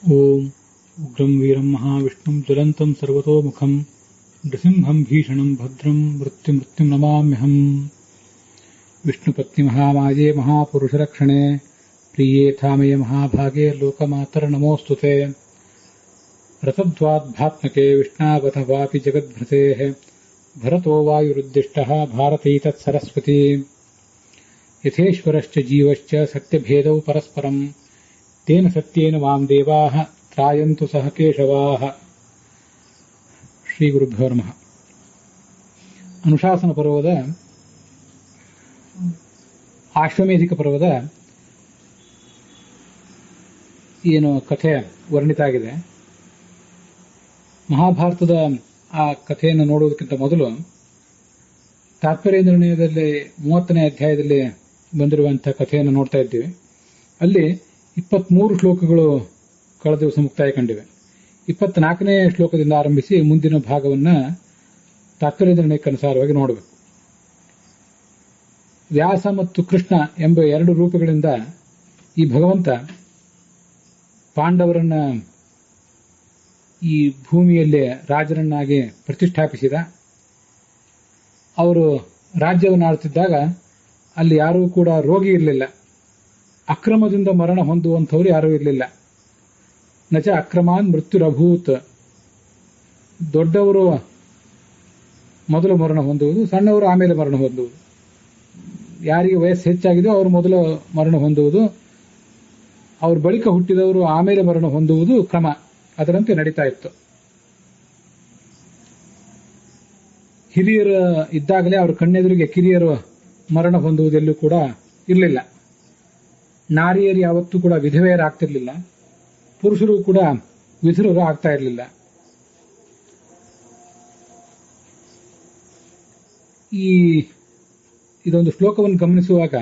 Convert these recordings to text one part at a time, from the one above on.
ಓಂ ಉಗ್ರಂ ವೀರಂ ಮಹಾವಿಷ್ಣುಂ ಜ್ವಲಂತಂ ಸರ್ವತೋಮುಖಂ ನೃಸಿಂಹಂ ಭೀಷಣಂ ಭದ್ರಂ ಮೃತ್ಯುಂ ನಮಾಮ್ಯಹಂ. ವಿಷ್ಣುಪತ್ನಿ ಮಹಾಮಾಯೇ ಮಹಾಪುರುಷರಕ್ಷಣೆ ಪ್ರಿಯೇ ಥಾಮೇ ಮಹಾಭಾಗೇ ಲೋಕಮಾತರ ನಮೋಸ್ತುತೆ. ರಥದ್ವಾದ್ಭಾತ್ಮಕೆ ವಿಷ್ಣಾವಥ ವಾಪಿ ಜಗದ್ಭೃತೇಃ ಭರತೋ ವಾಯುರುದ್ದಿಷ್ಟಃ ಭಾರತೀ ತತ್ಸರಸ್ವತಿ. ಯಥೇಶ್ವರಶ್ಚ ಜೀವಶ್ಚ ಸತ್ಯಭೇದೌ ಪರಸ್ಪರಂ ತೇನ ಸತ್ಯೇನ ಮಾಂ ದೇವಾಃ ತ್ರಾಯಂತು ಸಹ ಕೇಶವಾಃ. ಶ್ರೀ ಗುರುಭ್ಯೋ ನಮಃ. ಅನುಶಾಸನ ಪರ್ವದ ಆಶ್ವಮೇಧಿಕ ಪರ್ವದ ಏನು ಕಥೆ ವರ್ಣಿತ ಆಗಿದೆ. ಮಹಾಭಾರತದ ಆ ಕಥೆಯನ್ನು ನೋಡುವುದಕ್ಕಿಂತ ಮೊದಲು ತಾತ್ಪರ್ಯ ನಿರ್ಣಯದಲ್ಲಿ 30ನೇ ಅಧ್ಯಾಯದಲ್ಲಿ ಬಂದಿರುವಂತಹ ಕಥೆಯನ್ನು ನೋಡ್ತಾ ಇದ್ದೀವಿ. ಅಲ್ಲಿ 23 ಶ್ಲೋಕಗಳು ಕಳೆದ ದಿವಸ ಮುಕ್ತಾಯ ಕಂಡಿವೆ. 24ನೇ ಶ್ಲೋಕದಿಂದ ಆರಂಭಿಸಿ ಮುಂದಿನ ಭಾಗವನ್ನು ತಾತ್ಪರ್ಯ ನಿರ್ಣಯಕ್ಕನುಸಾರವಾಗಿ ನೋಡಬೇಕು. ವ್ಯಾಸ ಮತ್ತು ಕೃಷ್ಣ ಎಂಬ 2 ರೂಪಗಳಿಂದ ಈ ಭಗವಂತ ಪಾಂಡವರನ್ನ ಈ ಭೂಮಿಯಲ್ಲಿ ರಾಜರನ್ನಾಗಿ ಪ್ರತಿಷ್ಠಾಪಿಸಿದ. ಅವರು ರಾಜ್ಯವನ್ನು ಆಳುತ್ತಿದ್ದಾಗ ಅಲ್ಲಿ ಯಾರೂ ಕೂಡ ರೋಗಿ ಇರಲಿಲ್ಲ. ಅಕ್ರಮದಿಂದ ಮರಣ ಹೊಂದುವಂಥವ್ರು ಯಾರೂ ಇರಲಿಲ್ಲ. ನಚ ಅಕ್ರಮಾನ್ ಮೃತ್ಯುರಭೂತ್. ದೊಡ್ಡವರು ಮೊದಲು ಮರಣ ಹೊಂದುವುದು, ಸಣ್ಣವರು ಆಮೇಲೆ ಮರಣ ಹೊಂದುವುದು. ಯಾರಿಗೆ ವಯಸ್ಸು ಹೆಚ್ಚಾಗಿದೆಯೋ ಅವರು ಮೊದಲು ಮರಣ ಹೊಂದುವುದು, ಅವ್ರ ಬಳಿಕ ಹುಟ್ಟಿದವರು ಆಮೇಲೆ ಮರಣ ಹೊಂದುವುದು ಕ್ರಮ. ಅದರಂತೆ ನಡೀತಾ ಇತ್ತು. ಹಿರಿಯರು ಇದ್ದಾಗಲೇ ಅವರ ಕಣ್ಣೆದುರಿಗೆ ಕಿರಿಯರು ಮರಣ ಹೊಂದುವುದೆಲ್ಲೂ ಕೂಡ ಇರಲಿಲ್ಲ. ನಾರಿಯರು ಯಾವತ್ತೂ ಕೂಡ ವಿಧವೆಯರಾಗ್ತಿರ್ಲಿಲ್ಲ, ಪುರುಷರು ಕೂಡ ವಿಧುರರು ಆಗ್ತಾ ಇರಲಿಲ್ಲ. ಇದೊಂದು ಶ್ಲೋಕವನ್ನು ಗಮನಿಸುವಾಗ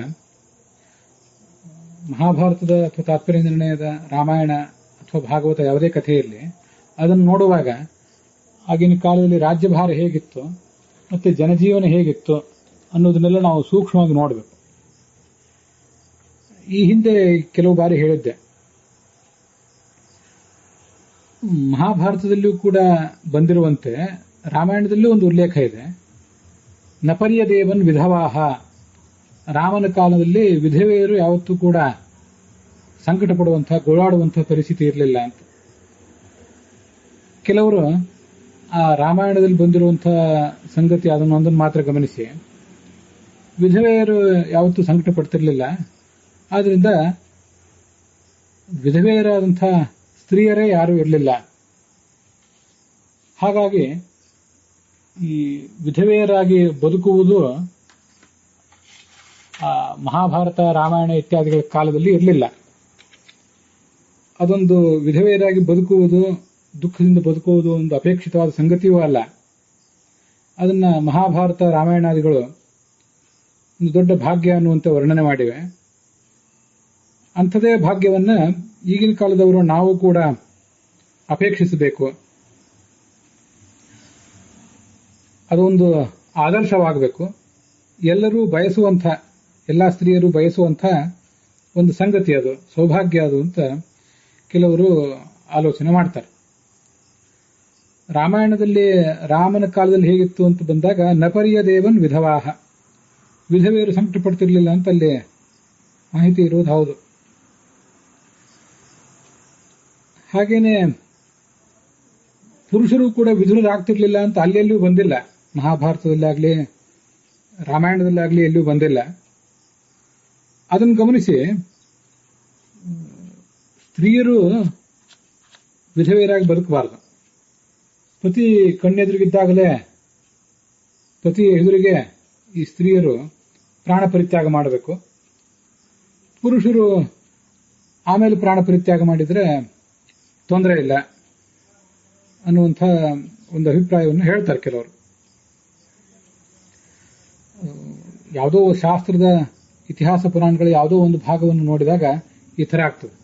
ಮಹಾಭಾರತದ ಅಥವಾ ತಾತ್ಪರ್ಯ ನಿರ್ಣಯದ ರಾಮಾಯಣ ಅಥವಾ ಭಾಗವತ ಯಾವುದೇ ಕಥೆಯಲ್ಲಿ ಅದನ್ನು ನೋಡುವಾಗ ಆಗಿನ ಕಾಲದಲ್ಲಿ ರಾಜ್ಯಭಾರ ಹೇಗಿತ್ತು ಮತ್ತೆ ಜನಜೀವನ ಹೇಗಿತ್ತು ಅನ್ನೋದನ್ನೆಲ್ಲ ನಾವು ಸೂಕ್ಷ್ಮವಾಗಿ ನೋಡಬೇಕು. ಈ ಹಿಂದೆ ಕೆಲವು ಬಾರಿ ಹೇಳಿದ್ದೆ, ಮಹಾಭಾರತದಲ್ಲಿಯೂ ಕೂಡ ಬಂದಿರುವಂತೆ ರಾಮಾಯಣದಲ್ಲೂ ಒಂದು ಉಲ್ಲೇಖ ಇದೆ. ನಪರ್ಯ ದೇವನ್ ವಿಧವಾಹ. ರಾಮನ ಕಾಲದಲ್ಲಿ ವಿಧವೆಯರು ಯಾವತ್ತೂ ಕೂಡ ಸಂಕಟ ಪಡುವಂತಹ ಗೋಳಾಡುವಂತಹ ಪರಿಸ್ಥಿತಿ ಇರಲಿಲ್ಲ ಅಂತ. ಕೆಲವರು ಆ ರಾಮಾಯಣದಲ್ಲಿ ಬಂದಿರುವಂತಹ ಸಂಗತಿ ಅದನ್ನೊಂದನ್ನು ಮಾತ್ರ ಗಮನಿಸಿ ವಿಧವೆಯರು ಯಾವತ್ತೂ ಸಂಕಟ ಪಡ್ತಿರ್ಲಿಲ್ಲ, ಆದ್ರಿಂದ ವಿಧವೆಯರಾದಂತಹ ಸ್ತ್ರೀಯರೇ ಯಾರೂ ಇರಲಿಲ್ಲ. ಹಾಗಾಗಿ ಈ ವಿಧವೆಯರಾಗಿ ಬದುಕುವುದು ಮಹಾಭಾರತ ರಾಮಾಯಣ ಇತ್ಯಾದಿಗಳ ಕಾಲದಲ್ಲಿ ಇರಲಿಲ್ಲ. ಅದೊಂದು ವಿಧವೆಯರಾಗಿ ಬದುಕುವುದು, ದುಃಖದಿಂದ ಬದುಕುವುದು ಒಂದು ಅಪೇಕ್ಷಿತವಾದ ಸಂಗತಿಯೂ ಅಲ್ಲ. ಅದನ್ನ ಮಹಾಭಾರತ ರಾಮಾಯಣಾದಿಗಳು ಒಂದು ದೊಡ್ಡ ಭಾಗ್ಯ ಅನ್ನುವಂತೆ ವರ್ಣನೆ ಮಾಡಿವೆ. ಅಂಥದೇ ಭಾಗ್ಯವನ್ನ ಈಗಿನ ಕಾಲದವರು ನಾವು ಕೂಡ ಅಪೇಕ್ಷಿಸಬೇಕು. ಅದೊಂದು ಆದರ್ಶವಾಗಬೇಕು. ಎಲ್ಲರೂ ಬಯಸುವಂಥ, ಎಲ್ಲಾ ಸ್ತ್ರೀಯರು ಬಯಸುವಂಥ ಒಂದು ಸಂಗತಿ, ಅದು ಸೌಭಾಗ್ಯ ಅದು ಅಂತ ಕೆಲವರು ಆಲೋಚನೆ ಮಾಡ್ತಾರೆ. ರಾಮಾಯಣದಲ್ಲಿ ರಾಮನ ಕಾಲದಲ್ಲಿ ಹೇಗಿತ್ತು ಅಂತ ಬಂದಾಗ ನಪರ್ಯ ದೇವನ್ ವಿಧವಾಹ. ವಿಧವೆಯರು ಸಂಕಟ ಪಡ್ತಿರ್ಲಿಲ್ಲ ಅಂತ ಅಲ್ಲಿ ಮಾಹಿತಿ ಇರುವುದು ಹೌದು. ಹಾಗೇನೆ ಪುರುಷರು ಕೂಡ ವಿಧುರರಾಗ್ತಿರ್ಲಿಲ್ಲ ಅಂತ ಅಲ್ಲೆಲ್ಲೂ ಬಂದಿಲ್ಲ. ಮಹಾಭಾರತದಲ್ಲಾಗ್ಲಿ ರಾಮಾಯಣದಲ್ಲಾಗ್ಲಿ ಎಲ್ಲೂ ಬಂದಿಲ್ಲ. ಅದನ್ನು ಗಮನಿಸಿ ಸ್ತ್ರೀಯರು ವಿಧವೆಯರಾಗಿ ಬದುಕಬಾರದು. ಪತಿ ಕಣ್ಣೆದುರಿಗಿದ್ದಾಗಲೇ ಪತಿ ಎದುರಿಗೆ ಈ ಸ್ತ್ರೀಯರು ಪ್ರಾಣ ಪರಿತ್ಯಾಗ ಮಾಡಬೇಕು. ಪುರುಷರು ಆಮೇಲೆ ಪ್ರಾಣ ಪರಿತ್ಯಾಗ ಮಾಡಿದರೆ ತೊಂದರೆ ಇಲ್ಲ ಅನ್ನುವಂಥ ಒಂದು ಅಭಿಪ್ರಾಯವನ್ನು ಹೇಳ್ತಾರೆ ಕೆಲವರು. ಯಾವುದೋ ಶಾಸ್ತ್ರದ ಇತಿಹಾಸ ಪುರಾಣಗಳ ಯಾವುದೋ ಒಂದು ಭಾಗವನ್ನು ನೋಡಿದಾಗ ಈ ಥರ ಆಗ್ತದೆ.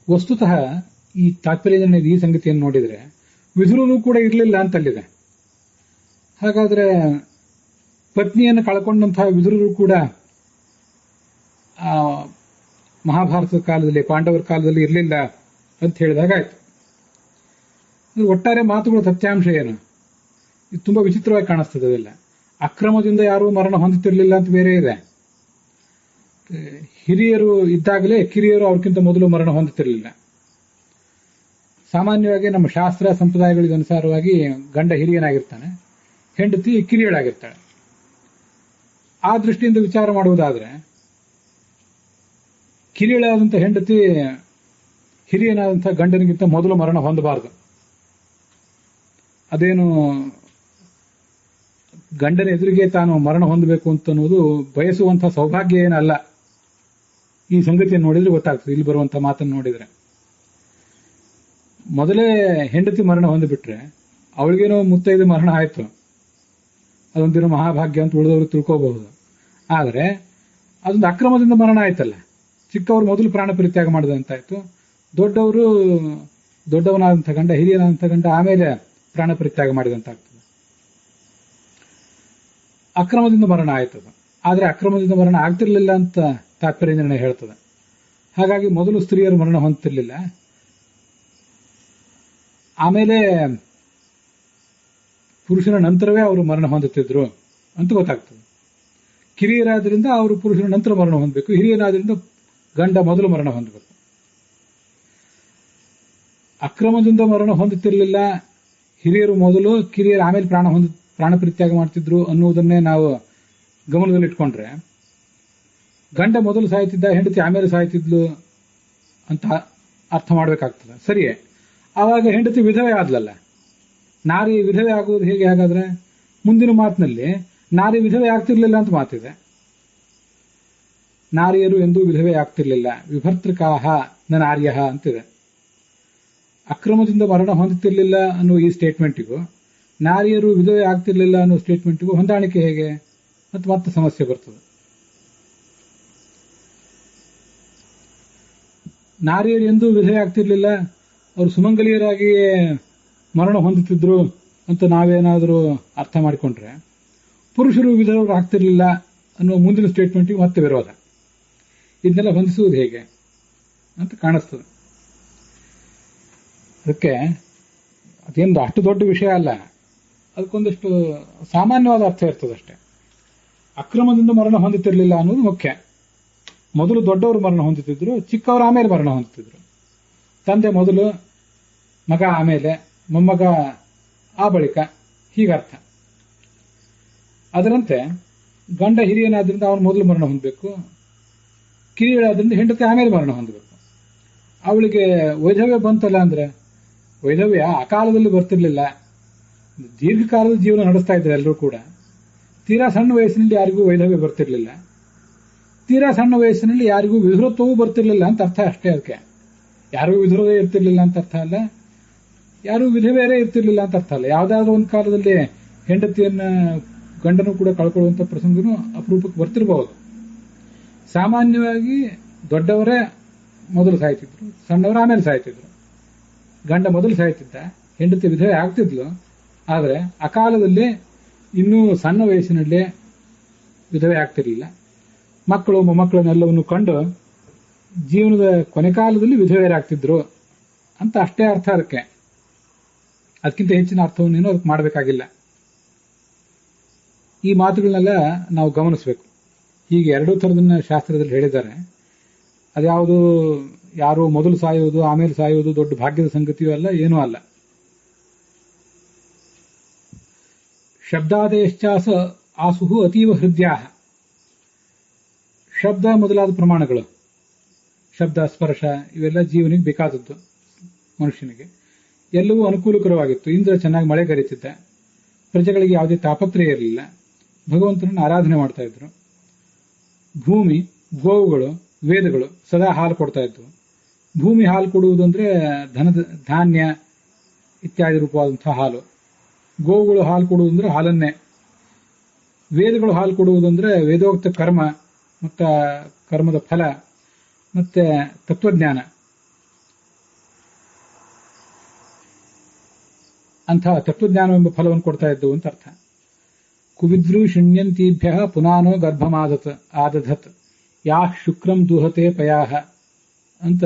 ವಸ್ತುತಃ ಈ ತಾತ್ಪರ್ಯ ಈ ಸಂಗತಿಯನ್ನು ನೋಡಿದರೆ ವಿಧುರರು ಕೂಡ ಇರಲಿಲ್ಲ ಅಂತಲ್ಲಿದೆ. ಹಾಗಾದ್ರೆ ಪತ್ನಿಯನ್ನು ಕಳ್ಕೊಂಡಂತಹ ವಿದುರರು ಕೂಡ ಆ ಮಹಾಭಾರತದ ಕಾಲದಲ್ಲಿ ಪಾಂಡವರ ಕಾಲದಲ್ಲಿ ಇರಲಿಲ್ಲ ಅಂತ ಹೇಳಿದಾಗಾಯ್ತು. ಒಟ್ಟಾರೆ ಮಾತುಗಳ ಸತ್ಯಾಂಶ ಏನು? ಇದು ತುಂಬಾ ವಿಚಿತ್ರವಾಗಿ ಕಾಣಿಸ್ತದೆ. ಅದೆಲ್ಲ ಅಕ್ರಮದಿಂದ ಯಾರೂ ಮರಣ ಹೊಂದುತ್ತಿರಲಿಲ್ಲ ಅಂತ ಬೇರೆ ಇದೆ. ಹಿರಿಯರು ಇದ್ದಾಗಲೇ ಕಿರಿಯರು ಅವ್ರಿಗಿಂತ ಮೊದಲು ಮರಣ ಹೊಂದುತ್ತಿರಲಿಲ್ಲ. ಸಾಮಾನ್ಯವಾಗಿ ನಮ್ಮ ಶಾಸ್ತ್ರ ಸಂಪ್ರದಾಯಗಳಿಗೆ ಅನುಸಾರವಾಗಿ ಗಂಡ ಹಿರಿಯನಾಗಿರ್ತಾನೆ, ಹೆಂಡತಿ ಕಿರಿಯಳಾಗಿರ್ತಾಳೆ. ಆ ದೃಷ್ಟಿಯಿಂದ ವಿಚಾರ ಮಾಡುವುದಾದ್ರೆ ಕಿರಿಯಳಾದಂಥ ಹೆಂಡತಿ ಹಿರಿಯನಾದಂಥ ಗಂಡನಿಗಿಂತ ಮೊದಲು ಮರಣ ಹೊಂದಬಾರದು. ಅದೇನು ಗಂಡನ ಎದುರಿಗೆ ತಾನು ಮರಣ ಹೊಂದಬೇಕು ಅಂತ ಅನ್ನೋದು ಬಯಸುವಂತಹ ಸೌಭಾಗ್ಯ ಏನಲ್ಲ. ಈ ಸಂಗತಿಯನ್ನು ನೋಡಿದ್ರೆ ಗೊತ್ತಾಗ್ತದೆ, ಇಲ್ಲಿ ಬರುವಂತಹ ಮಾತನ್ನು ನೋಡಿದ್ರೆ. ಮೊದಲೇ ಹೆಂಡತಿ ಮರಣ ಹೊಂದಿಬಿಟ್ರೆ ಅವಳಿಗೇನೋ ಮುತ್ತೈದು ಮರಣ ಆಯ್ತು, ಅದೊಂದಿನ ಮಹಾಭಾಗ್ಯ ಅಂತ ಉಳಿದವರು ತಿಳ್ಕೋಬಹುದು. ಆದರೆ ಅದೊಂದು ಅಕ್ರಮದಿಂದ ಮರಣ ಆಯ್ತಲ್ಲ. ಚಿಕ್ಕವರು ಮೊದಲು ಪ್ರಾಣ ಪರಿತ್ಯಾಗ ಮಾಡಿದಂತಾಯ್ತು, ದೊಡ್ಡವನಾದಂಥ ಗಂಡ ಹಿರಿಯನಾದಂಥ ಗಂಡ ಆಮೇಲೆ ಪ್ರಾಣ ಪರಿತ್ಯಾಗ ಮಾಡಿದಂತಾಗ್ತದೆ. ಅಕ್ರಮದಿಂದ ಮರಣ ಆಯ್ತದ. ಆದರೆ ಅಕ್ರಮದಿಂದ ಮರಣ ಆಗ್ತಿರ್ಲಿಲ್ಲ ಅಂತ ತಾತ್ಪರ್ಯ ನಿರ್ಣಯ ಹೇಳ್ತದೆ. ಹಾಗಾಗಿ ಮೊದಲು ಸ್ತ್ರೀಯರು ಮರಣ ಹೊಂದುತ್ತಿರಲಿಲ್ಲ, ಆಮೇಲೆ ಪುರುಷನ ನಂತರವೇ ಅವರು ಮರಣ ಹೊಂದುತ್ತಿದ್ರು ಅಂತ ಗೊತ್ತಾಗ್ತದೆ. ಕಿರಿಯರಾದ್ರಿಂದ ಅವರು ಪುರುಷನ ನಂತರ ಮರಣ ಹೊಂದಬೇಕು, ಹಿರಿಯನಾದ್ರಿಂದ ಗಂಡ ಮೊದಲು ಮರಣ ಹೊಂದಬೇಕು. ಅಕ್ರಮದಿಂದ ಮರಣ ಹೊಂದುತ್ತಿರಲಿಲ್ಲ, ಹಿರಿಯರು ಮೊದಲು ಕಿರಿಯರು ಆಮೇಲೆ ಪ್ರಾಣ ಪರಿತ್ಯಾಗ ಮಾಡ್ತಿದ್ರು ಅನ್ನುವುದನ್ನೇ ನಾವು ಗಮನದಲ್ಲಿಟ್ಕೊಂಡ್ರೆ ಗಂಡ ಮೊದಲು ಸಾಯ್ತಿದ್ದ, ಹೆಂಡತಿ ಆಮೇಲೆ ಸಾಯ್ತಿದ್ಲು ಅಂತ ಅರ್ಥ ಮಾಡಬೇಕಾಗ್ತದೆ. ಸರಿಯೇ. ಆವಾಗ ಹೆಂಡತಿ ವಿಧವೆ ಆದ್ಲಲ್ಲ. ನಾರಿ ವಿಧವೆ ಆಗುವುದು ಹೇಗೆ? ಹಾಗಾದ್ರೆ ಮುಂದಿನ ಮಾತಿನಲ್ಲಿ ನಾರಿ ವಿಧವೆ ಆಗ್ತಿರ್ಲಿಲ್ಲ ಅಂತ ಮಾತಿದೆ. ನಾರಿಯರು ಎಂದೂ ವಿಧವೆ ಆಗ್ತಿರ್ಲಿಲ್ಲ, ವಿಭರ್ತೃಕಾಹ ನ ನಾರ್ಯಃ ಅಂತಿದೆ. ಅಕ್ರಮದಿಂದ ಮರಣ ಹೊಂದುತ್ತಿರಲಿಲ್ಲ ಅನ್ನೋ ಈ ಸ್ಟೇಟ್ಮೆಂಟಿಗೂ ನಾರಿಯರು ವಿಧವೆ ಆಗ್ತಿರ್ಲಿಲ್ಲ ಅನ್ನೋ ಸ್ಟೇಟ್ಮೆಂಟಿಗೂ ಹೊಂದಾಣಿಕೆ ಹೇಗೆ? ಮತ್ತೆ ಸಮಸ್ಯೆ ಬರ್ತದೆ. ನಾರಿಯರು ಎಂದೂ ವಿಧವೆ ಆಗ್ತಿರ್ಲಿಲ್ಲ, ಅವರು ಸುಮಂಗಲಿಯರಾಗಿಯೇ ಮರಣ ಹೊಂದುತ್ತಿದ್ರು ಅಂತ ನಾವೇನಾದರೂ ಅರ್ಥ ಮಾಡಿಕೊಂಡ್ರೆ ಪುರುಷರು ವಿಧವರು ಆಗ್ತಿರ್ಲಿಲ್ಲ ಅನ್ನೋ ಮುಂದಿನ ಸ್ಟೇಟ್ಮೆಂಟಿಗೆ ಮತ್ತೆ ವಿರೋಧ. ಇದನ್ನೆಲ್ಲ ಹೊಂದಿಸುವುದು ಹೇಗೆ ಅಂತ ಕಾಣಿಸ್ತದೆ. ಅದಕ್ಕೆ ಅದೇನು ಅಷ್ಟು ದೊಡ್ಡ ವಿಷಯ ಅಲ್ಲ, ಅದಕ್ಕೊಂದಷ್ಟು ಸಾಮಾನ್ಯವಾದ ಅರ್ಥ ಇರ್ತದಷ್ಟೇ. ಅಕ್ರಮದಿಂದ ಮರಣ ಹೊಂದುತ್ತಿರಲಿಲ್ಲ ಅನ್ನೋದು ಮುಖ್ಯ. ಮೊದಲು ದೊಡ್ಡವರು ಮರಣ ಹೊಂದುತ್ತಿದ್ರು, ಚಿಕ್ಕವರು ಆಮೇಲೆ ಮರಣ ಹೊಂದುತ್ತಿದ್ರು. ತಂದೆ ಮೊದಲು, ಮಗ ಆಮೇಲೆ, ಮೊಮ್ಮಗ ಆ ಬಳಿಕ, ಹೀಗರ್ಥ. ಅದರಂತೆ ಗಂಡ ಹಿರಿಯನಾದ್ರಿಂದ ಅವನು ಮೊದಲು ಮರಣ ಹೊಂದಬೇಕು, ಕಿರಿಯಳಾದ್ರಿಂದ ಹೆಂಡತಿ ಆಮೇಲೆ ಮರಣ ಹೊಂದಬೇಕು. ಅವಳಿಗೆ ವೈಧವ್ಯ ಬಂತಲ್ಲ ಅಂದ್ರೆ, ವೈಧವ್ಯ ಅಕಾಲದಲ್ಲಿ ಬರ್ತಿರ್ಲಿಲ್ಲ, ದೀರ್ಘಕಾಲದ ಜೀವನ ನಡೆಸ್ತಾ ಇದ್ರು ಎಲ್ಲರೂ ಕೂಡ. ತೀರಾ ಸಣ್ಣ ವಯಸ್ಸಿನಲ್ಲಿ ಯಾರಿಗೂ ವೈಧವ್ಯ ಬರ್ತಿರ್ಲಿಲ್ಲ, ತೀರಾ ಸಣ್ಣ ವಯಸ್ಸಿನಲ್ಲಿ ಯಾರಿಗೂ ವಿಧುರತ್ವವೂ ಬರ್ತಿರ್ಲಿಲ್ಲ ಅಂತ ಅರ್ಥ ಅಷ್ಟೇ. ಅದಕ್ಕೆ ಯಾರಿಗೂ ವಿಧುರವೇ ಇರ್ತಿರ್ಲಿಲ್ಲ ಅಂತ ಅರ್ಥ ಅಲ್ಲ, ಯಾರೂ ವಿಧವೆಯರೇ ಇರ್ತಿರ್ಲಿಲ್ಲ ಅಂತ ಅರ್ಥ ಅಲ್ಲ. ಯಾವುದಾದ್ರೂ ಒಂದು ಕಾಲದಲ್ಲಿ ಹೆಂಡತಿಯನ್ನ ಗಂಡನು ಕೂಡ ಕಳ್ಕೊಳ್ಳುವಂತ ಪ್ರಸಂಗನೂ ಅಪರೂಪಕ್ಕೆ ಬರ್ತಿರಬಹುದು. ಸಾಮಾನ್ಯವಾಗಿ ದೊಡ್ಡವರೇ ಮೊದಲು ಸಾಯ್ತಿದ್ರು, ಸಣ್ಣವರು ಆಮೇಲೆ ಸಾಯ್ತಿದ್ರು. ಗಂಡ ಮೊದಲು ಸಾಯ್ತಿದ್ದ, ಹೆಂಡತಿ ವಿಧವೆ ಆಗ್ತಿದ್ಲು. ಆದರೆ ಅಕಾಲದಲ್ಲಿ ಇನ್ನೂ ಸಣ್ಣ ವಯಸ್ಸಿನಲ್ಲಿ ವಿಧವೆ ಆಗ್ತಿರ್ಲಿಲ್ಲ. ಮಕ್ಕಳು ಮೊಮ್ಮಕ್ಕಳನ್ನೆಲ್ಲವನ್ನು ಕಂಡು ಜೀವನದ ಕೊನೆಕಾಲದಲ್ಲಿ ವಿಧವೆಯರಾಗ್ತಿದ್ರು ಅಂತ ಅಷ್ಟೇ ಅರ್ಥ. ಅದಕ್ಕಿಂತ ಹೆಚ್ಚಿನ ಅರ್ಥವನ್ನೇನು ಅದಕ್ಕೆ ಮಾಡಬೇಕಾಗಿಲ್ಲ. ಈ ಮಾತುಗಳನ್ನೆಲ್ಲ ನಾವು ಗಮನಿಸಬೇಕು. ಹೀಗೆ ಎರಡೂ ಥರದನ್ನ ಶಾಸ್ತ್ರದಲ್ಲಿ ಹೇಳಿದ್ದಾರೆ. ಅದ್ಯಾವುದು ಯಾರು ಮೊದಲು ಸಾಯುವುದು ಆಮೇಲೆ ಸಾಯುವುದು ದೊಡ್ಡ ಭಾಗ್ಯದ ಸಂಗತಿಯೂ ಅಲ್ಲ, ಏನೂ ಅಲ್ಲ. ಶಬ್ದಾದೇಶ್ಚಾಸ ಆಸುಹು ಅತೀವ ಹೃದಯ. ಶಬ್ದ ಮೊದಲಾದ ಪ್ರಮಾಣಗಳು, ಶಬ್ದ ಸ್ಪರ್ಶ ಇವೆಲ್ಲ ಜೀವನಿಗೆ ಬೇಕಾದದ್ದು. ಮನುಷ್ಯನಿಗೆ ಎಲ್ಲವೂ ಅನುಕೂಲಕರವಾಗಿತ್ತು. ಇಂದ್ರ ಚೆನ್ನಾಗಿ ಮಳೆ ಕರೀತಿದ್ದ, ಪ್ರಜೆಗಳಿಗೆ ಯಾವುದೇ ತಾಪತ್ರಯ ಇರಲಿಲ್ಲ, ಭಗವಂತನನ್ನು ಆರಾಧನೆ ಮಾಡ್ತಾ ಇದ್ರು. ಭೂಮಿ, ಗೋವುಗಳು, ವೇದಗಳು ಸದಾ ಹಾಲು ಕೊಡ್ತಾ ಇದ್ವು. ಭೂಮಿ ಹಾಲು ಕೊಡುವುದು ಅಂದ್ರೆ ಧಾನ್ಯ ಇತ್ಯಾದಿ ರೂಪವಾದಂತಹ ಹಾಲು. ಗೋವುಗಳು ಹಾಲು ಕೊಡುವುದಂದ್ರೆ ಹಾಲನ್ನೇ. ವೇದಗಳು ಹಾಲು ಕೊಡುವುದಂದ್ರೆ ವೇದೋಕ್ತ ಕರ್ಮ ಮತ್ತು ಕರ್ಮದ ಫಲ ಮತ್ತೆ ತತ್ವಜ್ಞಾನ. ಅಂತಹ ತತ್ವಜ್ಞಾನವೆಂಬ ಫಲವನ್ನು ಕೊಡ್ತಾ ಇದ್ದವು ಅಂತ ಅರ್ಥ. ಕುವಿದ್ರೂ ಶುಣ್ಯಂತೀಭ್ಯ ಪುನಾನೋ ಗರ್ಭಮಾದತ್ ಆದಧತ್ ಯಾ ಶುಕ್ರಂ ದೂಹತೆ ಪಯಾಹ ಅಂತ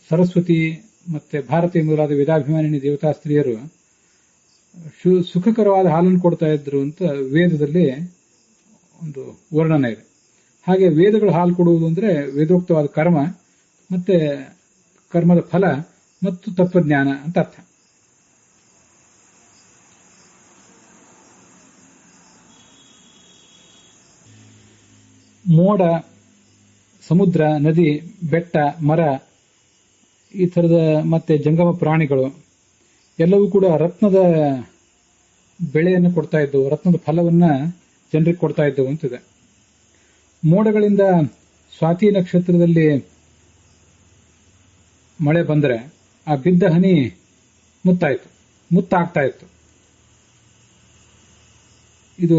ಸರಸ್ವತಿ ಮತ್ತೆ ಭಾರತೀಯ ಮೊದಲಾದ ವೇದಾಭಿಮಾನಿನಿ ದೇವತಾ ಸ್ತ್ರೀಯರು ಸುಖಕರವಾದ ಹಾಲನ್ನು ಕೊಡ್ತಾ ಇದ್ರು ಅಂತ ವೇದದಲ್ಲಿ ಒಂದು ವರ್ಣನೆ ಇದೆ. ಹಾಗೆ ವೇದಗಳು ಹಾಲು ಕೊಡುವುದು ಅಂದ್ರೆ ವೇದೋಕ್ತವಾದ ಕರ್ಮ ಮತ್ತೆ ಕರ್ಮದ ಫಲ ಮತ್ತು ತತ್ವಜ್ಞಾನ ಅಂತ ಅರ್ಥ. ಮೋಡ, ಸಮುದ್ರ, ನದಿ, ಬೆಟ್ಟ, ಮರ, ಈ ಥರದ ಮತ್ತೆ ಜಂಗಮ ಪ್ರಾಣಿಗಳು ಎಲ್ಲವೂ ಕೂಡ ರತ್ನದ ಬೆಳೆಯನ್ನು ಕೊಡ್ತಾ ಇದ್ದವು, ರತ್ನದ ಫಲವನ್ನ ಜನರಿಗೆ ಕೊಡ್ತಾ ಇದ್ದವು ಅಂತಿದೆ. ಮೋಡಗಳಿಂದ ಸ್ವಾತಿ ನಕ್ಷತ್ರದಲ್ಲಿ ಮಳೆ ಬಂದರೆ ಆ ಬಿದ್ದ ಹನಿ ಮುತ್ತಾಗ್ತಾ ಇತ್ತು. ಇದು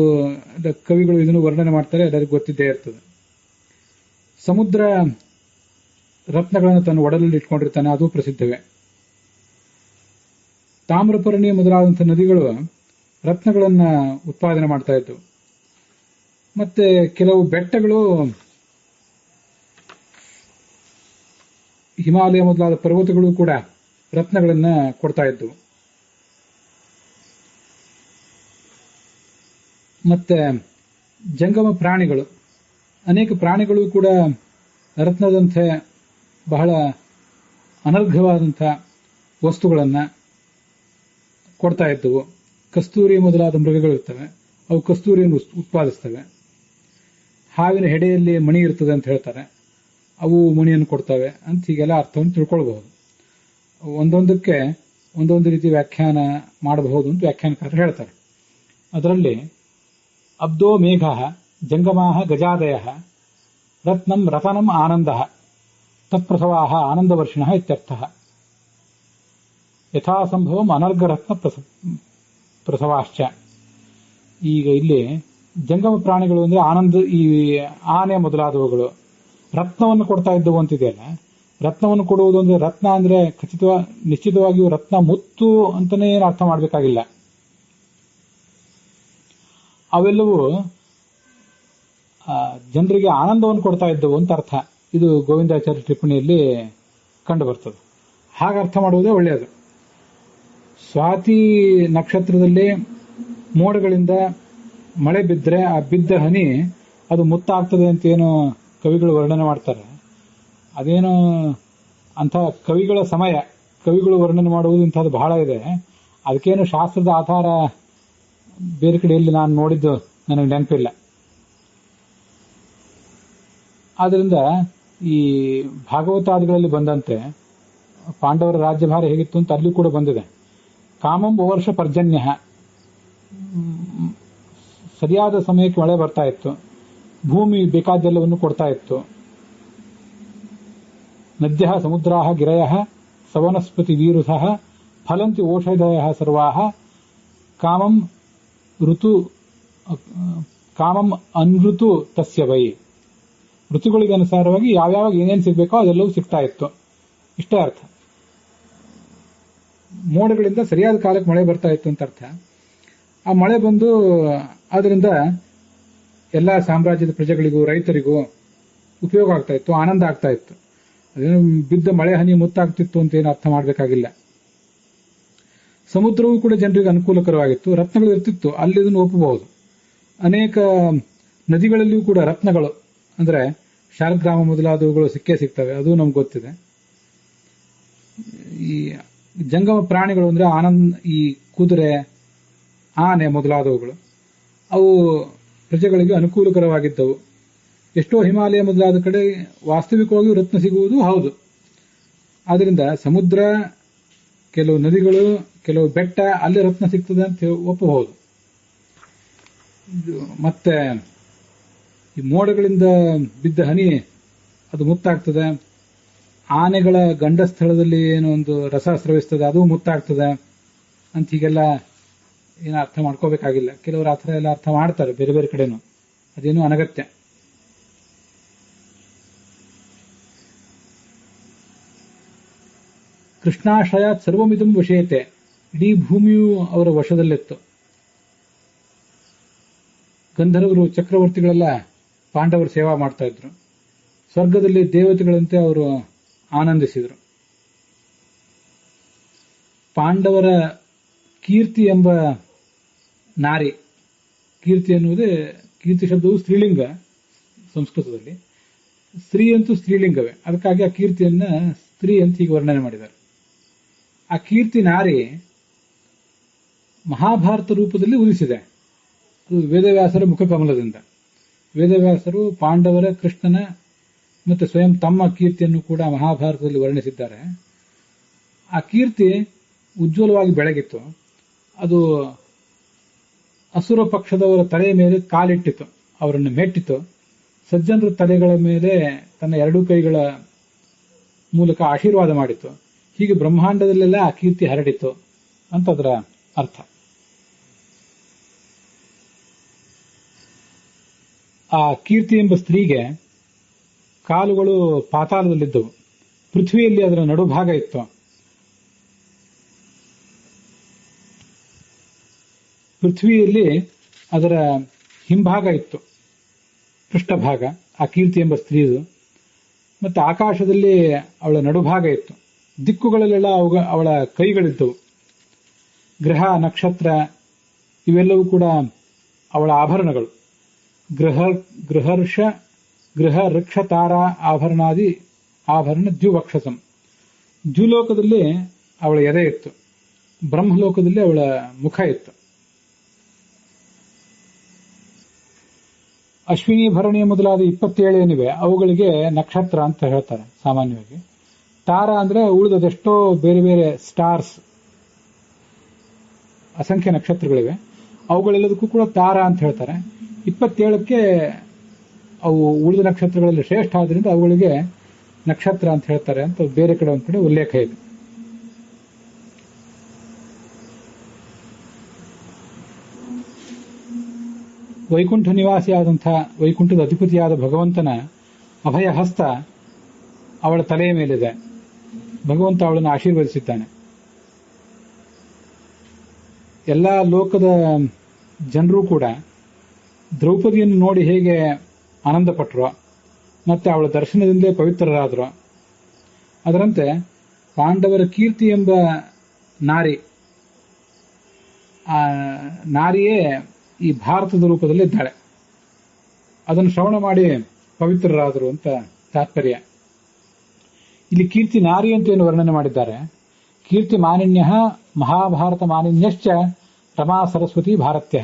ಕವಿಗಳು ಇದನ್ನು ವರ್ಣನೆ ಮಾಡ್ತಾರೆ, ಎಲ್ಲರಿಗೂ ಗೊತ್ತಿದ್ದೇ ಇರ್ತದೆ. ಸಮುದ್ರ ರತ್ನಗಳನ್ನು ತನ್ನ ಒಡಲಲ್ಲಿ ಇಟ್ಕೊಂಡಿರ್ತಾನೆ, ಅದು ಪ್ರಸಿದ್ಧವೇ. ತಾಮ್ರಪರ್ಣಿ ಮೊದಲಾದಂಥ ನದಿಗಳು ರತ್ನಗಳನ್ನ ಉತ್ಪಾದನೆ ಮಾಡ್ತಾ ಇದ್ದವು. ಮತ್ತೆ ಕೆಲವು ಬೆಟ್ಟಗಳು, ಹಿಮಾಲಯ ಮೊದಲಾದ ಪರ್ವತಗಳು ಕೂಡ ರತ್ನಗಳನ್ನ ಕೊಡ್ತಾ ಇದ್ದವು. ಮತ್ತೆ ಜಂಗಮ ಪ್ರಾಣಿಗಳು, ಅನೇಕ ಪ್ರಾಣಿಗಳು ಕೂಡ ರತ್ನದಂತೆ ಬಹಳ ಅನರ್ಘವಾದಂಥ ವಸ್ತುಗಳನ್ನ ಕೊಡ್ತಾ ಇದ್ದವು. ಕಸ್ತೂರಿ ಮೊದಲಾದ ಮೃಗಗಳಿರ್ತವೆ, ಅವು ಕಸ್ತೂರಿಯನ್ನು ಉತ್ಪಾದಿಸ್ತವೆ. ಹಾವಿನ ಹೆಡೆಯಲ್ಲಿ ಮಣಿ ಇರ್ತದೆ ಅಂತ ಹೇಳ್ತಾರೆ, ಅವು ಮಣಿಯನ್ನು ಕೊಡ್ತವೆ ಅಂತ ಹೀಗೆಲ್ಲ ಅರ್ಥವನ್ನು ತಿಳ್ಕೊಳ್ಬಹುದು. ಒಂದೊಂದಕ್ಕೆ ಒಂದೊಂದು ರೀತಿ ವ್ಯಾಖ್ಯಾನ ಮಾಡಬಹುದು ಅಂತ ವ್ಯಾಖ್ಯಾನಕಾರರು ಹೇಳ್ತಾರೆ. ಅದರಲ್ಲಿ ಅಬ್ದೋ ಮೇಘ ಜಂಗಮಾ ಗಜಾದಯ ರತ್ನಂ ರತನಂ ಆನಂದ ತತ್ಪ್ರಸವಾ ಆನಂದವರ್ಷಿಣ ಇತ್ಯರ್ಥ. ಯಥಾಸಂಭವಂ ಅನರ್ಘರತ್ನ ಪ್ರಸವಾಶ್ಚ. ಈಗ ಇಲ್ಲಿ ಜಂಗಮ ಪ್ರಾಣಿಗಳು ಅಂದ್ರೆ ಆನಂದ, ಈ ಆನೆ ಮೊದಲಾದವುಗಳು ರತ್ನವನ್ನು ಕೊಡ್ತಾ ಇದ್ದವು ಅಂತಿದೆಯಲ್ಲ. ರತ್ನವನ್ನು ಕೊಡುವುದು ಅಂದ್ರೆ, ರತ್ನ ಅಂದ್ರೆ ನಿಶ್ಚಿತವಾಗಿಯೂ ರತ್ನ ಮುತ್ತು ಅಂತಾನೆ ಏನು ಅರ್ಥ ಮಾಡಬೇಕಾಗಿಲ್ಲ. ಅವೆಲ್ಲವೂ ಜನರಿಗೆ ಆನಂದವನ್ನು ಕೊಡ್ತಾ ಇದ್ದವು ಅಂತ ಅರ್ಥ. ಇದು ಗೋವಿಂದಾಚಾರ್ಯ ಟಿಪ್ಪಣಿಯಲ್ಲಿ ಕಂಡು ಬರ್ತದೆ. ಹಾಗೆ ಅರ್ಥ ಮಾಡುವುದೇ ಒಳ್ಳೆಯದು. ಸ್ವಾತಿ ನಕ್ಷತ್ರದಲ್ಲಿ ಮೋಡಗಳಿಂದ ಮಳೆ ಬಿದ್ದರೆ ಆ ಬಿದ್ದ ಹನಿ ಅದು ಮುತ್ತಾಗ್ತದೆ ಅಂತ ಏನು ಕವಿಗಳು ವರ್ಣನೆ ಮಾಡ್ತಾರೆ, ಅದೇನು ಅಂಥ ಕವಿಗಳ ಸಮಯ, ಕವಿಗಳು ವರ್ಣನೆ ಮಾಡುವುದು ಇಂಥದ್ದು ಬಹಳ ಇದೆ. ಅದಕ್ಕೇನು ಶಾಸ್ತ್ರದ ಆಧಾರ ಬೇರೆ ಕಡೆಯಲ್ಲಿ ನಾನು ನೋಡಿದ್ದು ನನಗೆ ನೆನಪಿಲ್ಲ. ಆದ್ರಿಂದ ಈ ಭಾಗವತಾದಿಗಳಲ್ಲಿ ಬಂದಂತೆ ಪಾಂಡವರ ರಾಜ್ಯಭಾರ ಹೇಗಿತ್ತು ಅಂತ ಅಲ್ಲಿ ಕೂಡ ಬಂದಿದೆ. ಕಾಮಂ ವರ್ಷ ಪರ್ಜನ್ಯ, ಸರಿಯಾದ ಸಮಯಕ್ಕೆ ಮಳೆ ಬರ್ತಾ ಇತ್ತು, ಭೂಮಿ ಬೇಕಾದ್ದೆಲ್ಲವನ್ನು ಕೊಡ್ತಾ ಇತ್ತು. ನದ್ಯ ಸಮುದ್ರಾ ಗಿರಯ ಸವನಸ್ಪತಿ ವೀರುಸಃ ಫಲಂತಿ ಓಷಧಯ ಸರ್ವಾ ಕಾಮಂ ಅನೃತು ತಸ್ಯ ವೈ. ಋತುಗಳಿಗೆ ಅನುಸಾರವಾಗಿ ಯಾವ್ಯಾವಾಗ ಏನೇನು ಸಿಗಬೇಕೋ ಅದೆಲ್ಲವೂ ಸಿಗ್ತಾ ಇತ್ತು. ಇಷ್ಟೇ ಅರ್ಥ. ಮೋಡಗಳಿಂದ ಸರಿಯಾದ ಕಾಲಕ್ಕೆ ಮಳೆ ಬರ್ತಾ ಇತ್ತು ಅಂತ ಅರ್ಥ. ಆ ಮಳೆ ಬಂದು ಅದರಿಂದ ಎಲ್ಲ ಸಾಮ್ರಾಜ್ಯದ ಪ್ರಜೆಗಳಿಗೂ ರೈತರಿಗೂ ಉಪಯೋಗ ಆಗ್ತಾ ಇತ್ತು, ಆನಂದ ಆಗ್ತಾ ಇತ್ತು. ಅದೇನು ಬಿದ್ದ ಮಳೆ ಹನಿ ಮುತ್ತಾಗ್ತಿತ್ತು ಅಂತ ಏನು ಅರ್ಥ ಮಾಡಬೇಕಾಗಿಲ್ಲ. ಸಮುದ್ರವೂ ಕೂಡ ಜನರಿಗೆ ಅನುಕೂಲಕರವಾಗಿತ್ತು, ರತ್ನಗಳು ಇರ್ತಿತ್ತು, ಅಲ್ಲಿ ಇದನ್ನು ಒಪ್ಪಬಹುದು. ಅನೇಕ ನದಿಗಳಲ್ಲಿಯೂ ಕೂಡ ರತ್ನಗಳು ಅಂದ್ರೆ ಶಾಲಗ್ರಾಮ ಮೊದಲಾದವುಗಳು ಸಿಕ್ಕೇ ಸಿಗ್ತವೆ, ಅದು ನಮ್ಗೆ ಗೊತ್ತಿದೆ. ಈ ಜಂಗಮ ಪ್ರಾಣಿಗಳು ಅಂದ್ರೆ ಈ ಕುದುರೆ, ಆನೆ ಮೊದಲಾದವುಗಳು ಅವು ಪ್ರಜೆಗಳಿಗೆ ಅನುಕೂಲಕರವಾಗಿದ್ದವು. ಎಷ್ಟೋ ಹಿಮಾಲಯ ಮೊದಲಾದ ಕಡೆ ವಾಸ್ತವಿಕವಾಗಿ ರತ್ನ ಸಿಗುವುದು ಹೌದು. ಆದ್ರಿಂದ ಸಮುದ್ರ, ಕೆಲವು ನದಿಗಳು, ಕೆಲವು ಬೆಟ್ಟ, ಅಲ್ಲಿ ರತ್ನ ಸಿಗ್ತದೆ ಅಂತ ಒಪ್ಪಬಹುದು. ಮತ್ತೆ ಈ ಮೋಡಗಳಿಂದ ಬಿದ್ದ ಹನಿ ಅದು ಮುತ್ತಾಗ್ತದೆ. ಆನೆಗಳ ಗಂಡಸ್ಥಳದಲ್ಲಿ ಏನೋ ಒಂದು ರಸ ಸ್ರವಿಸ್ತದೆ, ಅದು ಮುತ್ತಾಗ್ತದೆ ಅಂತ ಹೀಗೆಲ್ಲ ಏನು ಅರ್ಥ ಮಾಡ್ಕೋಬೇಕಾಗಿಲ್ಲ. ಕೆಲವರು ಆ ಥರ ಎಲ್ಲ ಅರ್ಥ ಮಾಡ್ತಾರೆ ಬೇರೆ ಬೇರೆ ಕಡೆನೂ, ಅದೇನು ಅನಗತ್ಯ. ಕೃಷ್ಣಾಶ್ರಯಾತ್ ಸರ್ವಮಿದಂ ವಶೇತೆ, ಇಡೀ ಭೂಮಿಯು ಅವರ ವಶದಲ್ಲಿತ್ತು. ಗಂಧರ್ವರು, ಚಕ್ರವರ್ತಿಗಳೆಲ್ಲ ಪಾಂಡವರು ಸೇವಾ ಮಾಡ್ತಾ ಇದ್ರು. ಸ್ವರ್ಗದಲ್ಲಿ ದೇವತೆಗಳಂತೆ ಅವರು ಆನಂದಿಸಿದರು. ಪಾಂಡವರ ಕೀರ್ತಿ ಎಂಬ ನಾರಿ, ಕೀರ್ತಿ ಎನ್ನುವುದೇ, ಕೀರ್ತಿ ಶಬ್ದವು ಸ್ತ್ರೀಲಿಂಗ ಸಂಸ್ಕೃತದಲ್ಲಿ, ಸ್ತ್ರೀ ಅಂತೂ ಸ್ತ್ರೀಲಿಂಗವೇ, ಅದಕ್ಕಾಗಿ ಆ ಕೀರ್ತಿಯನ್ನ ಸ್ತ್ರೀ ಅಂತ ಹೀಗೆ ವರ್ಣನೆ ಮಾಡಿದ್ದಾರೆ. ಆ ಕೀರ್ತಿ ನಾರಿ ಮಹಾಭಾರತ ರೂಪದಲ್ಲಿ ಉದಿಸಿದೆ. ಅದು ವೇದವ್ಯಾಸರ ಮುಖಕಮಲದಿಂದ. ವೇದವ್ಯಾಸರು ಪಾಂಡವರ, ಕೃಷ್ಣನ ಮತ್ತು ಸ್ವಯಂ ತಮ್ಮ ಕೀರ್ತಿಯನ್ನು ಕೂಡ ಮಹಾಭಾರತದಲ್ಲಿ ವರ್ಣಿಸಿದ್ದಾರೆ. ಆ ಕೀರ್ತಿ ಉಜ್ವಲವಾಗಿ ಬೆಳಗಿತ್ತು. ಅದು ಅಸುರ ಪಕ್ಷದವರ ತಲೆಯ ಮೇಲೆ ಕಾಲಿಟ್ಟಿತು, ಅವರನ್ನು ಮೆಟ್ಟಿತು. ಸಜ್ಜನರ ತಲೆಗಳ ಮೇಲೆ ತನ್ನ ಎರಡೂ ಕೈಗಳ ಮೂಲಕ ಆಶೀರ್ವಾದ ಮಾಡಿತು. ಹೀಗೆ ಬ್ರಹ್ಮಾಂಡದಲ್ಲೆಲ್ಲ ಆ ಕೀರ್ತಿ ಹರಡಿತು ಅಂತ ಅದರ ಅರ್ಥ. ಆ ಕೀರ್ತಿ ಎಂಬ ಸ್ತ್ರೀಗೆ ಕಾಲುಗಳು ಪಾತಾಳದಲ್ಲಿದ್ದವು. ಪೃಥ್ವಿಯಲ್ಲಿ ಅದರ ನಡುಭಾಗ ಇತ್ತು. ಪೃಥ್ವಿಯಲ್ಲಿ ಅದರ ಹಿಂಭಾಗ ಇತ್ತು, ಪೃಷ್ಠಭಾಗ ಆ ಕೀರ್ತಿ ಎಂಬ ಸ್ತ್ರೀದು. ಮತ್ತು ಆಕಾಶದಲ್ಲಿ ಅವಳ ನಡುಭಾಗ ಇತ್ತು. ದಿಕ್ಕುಗಳಲ್ಲೆಲ್ಲ ಅವಳ ಕೈಗಳಿದ್ದವು. ಗ್ರಹ, ನಕ್ಷತ್ರ ಇವೆಲ್ಲವೂ ಕೂಡ ಅವಳ ಆಭರಣಗಳು. ಗೃಹ ವೃಕ್ಷ ತಾರಾ ಆಭರಣಾದಿ ಆಭರಣ ದ್ಯುವಕ್ಷಸಂ. ದ್ಯುಲೋಕದಲ್ಲಿ ಅವಳ ಎದೆ ಇತ್ತು, ಬ್ರಹ್ಮಲೋಕದಲ್ಲಿ ಅವಳ ಮುಖ ಇತ್ತು. ಅಶ್ವಿನಿ, ಭರಣಿ ಮೊದಲಾದ 27 ಏನಿವೆ ಅವುಗಳಿಗೆ ನಕ್ಷತ್ರ ಅಂತ ಹೇಳ್ತಾರೆ ಸಾಮಾನ್ಯವಾಗಿ. ತಾರ ಅಂದ್ರೆ ಉಳಿದದೆಷ್ಟೋ ಬೇರೆ ಬೇರೆ ಸ್ಟಾರ್ಸ್, ಅಸಂಖ್ಯ ನಕ್ಷತ್ರಗಳಿವೆ, ಅವುಗಳೆಲ್ಲದಕ್ಕೂ ಕೂಡ ತಾರ ಅಂತ ಹೇಳ್ತಾರೆ. 27ಕ್ಕೆ ಅವು ಉಳಿದ ನಕ್ಷತ್ರಗಳಲ್ಲಿ ಶ್ರೇಷ್ಠ ಆದ್ರಿಂದ ಅವುಗಳಿಗೆ ನಕ್ಷತ್ರ ಅಂತ ಹೇಳ್ತಾರೆ ಅಂತ ಬೇರೆ ಕಡೆ ಒಂದ್ ಕಡೆ ಉಲ್ಲೇಖ ಇದೆ. ವೈಕುಂಠ ನಿವಾಸಿಯಾದಂತಹ, ವೈಕುಂಠದ ಅಧಿಪತಿಯಾದ ಭಗವಂತನ ಅಭಯ ಹಸ್ತ ಅವಳ ತಲೆಯ ಮೇಲಿದೆ. ಭಗವಂತ ಅವಳನ್ನು ಆಶೀರ್ವದಿಸಿದ್ದಾನೆ. ಎಲ್ಲಾ ಲೋಕದ ಜನರು ಕೂಡ ದ್ರೌಪದಿಯನ್ನು ನೋಡಿ ಹೇಗೆ ಆನಂದ ಪಟ್ಟರು, ಮತ್ತೆ ಅವಳ ದರ್ಶನದಿಂದಲೇ ಪವಿತ್ರರಾದರು, ಅದರಂತೆ ಪಾಂಡವರ ಕೀರ್ತಿ ಎಂಬ ನಾರಿ, ಆ ನಾರಿಯೇ ಈ ಭಾರತದ ರೂಪದಲ್ಲಿ ಇದ್ದಾಳೆ. ಅದನ್ನು ಶ್ರವಣ ಮಾಡಿ ಪವಿತ್ರರಾದರು ಅಂತ ತಾತ್ಪರ್ಯ. ಇಲ್ಲಿ ಕೀರ್ತಿ ನಾರಿ ಅಂತ ಏನು ವರ್ಣನೆ ಮಾಡಿದ್ದಾರೆ. ಕೀರ್ತಿ ಮಾನಿನ್ಯ ಮಹಾಭಾರತ ಮಾನಿನ್ಯಶ್ಚ ರಮಾ ಸರಸ್ವತಿ ಭಾರತ್ಯ.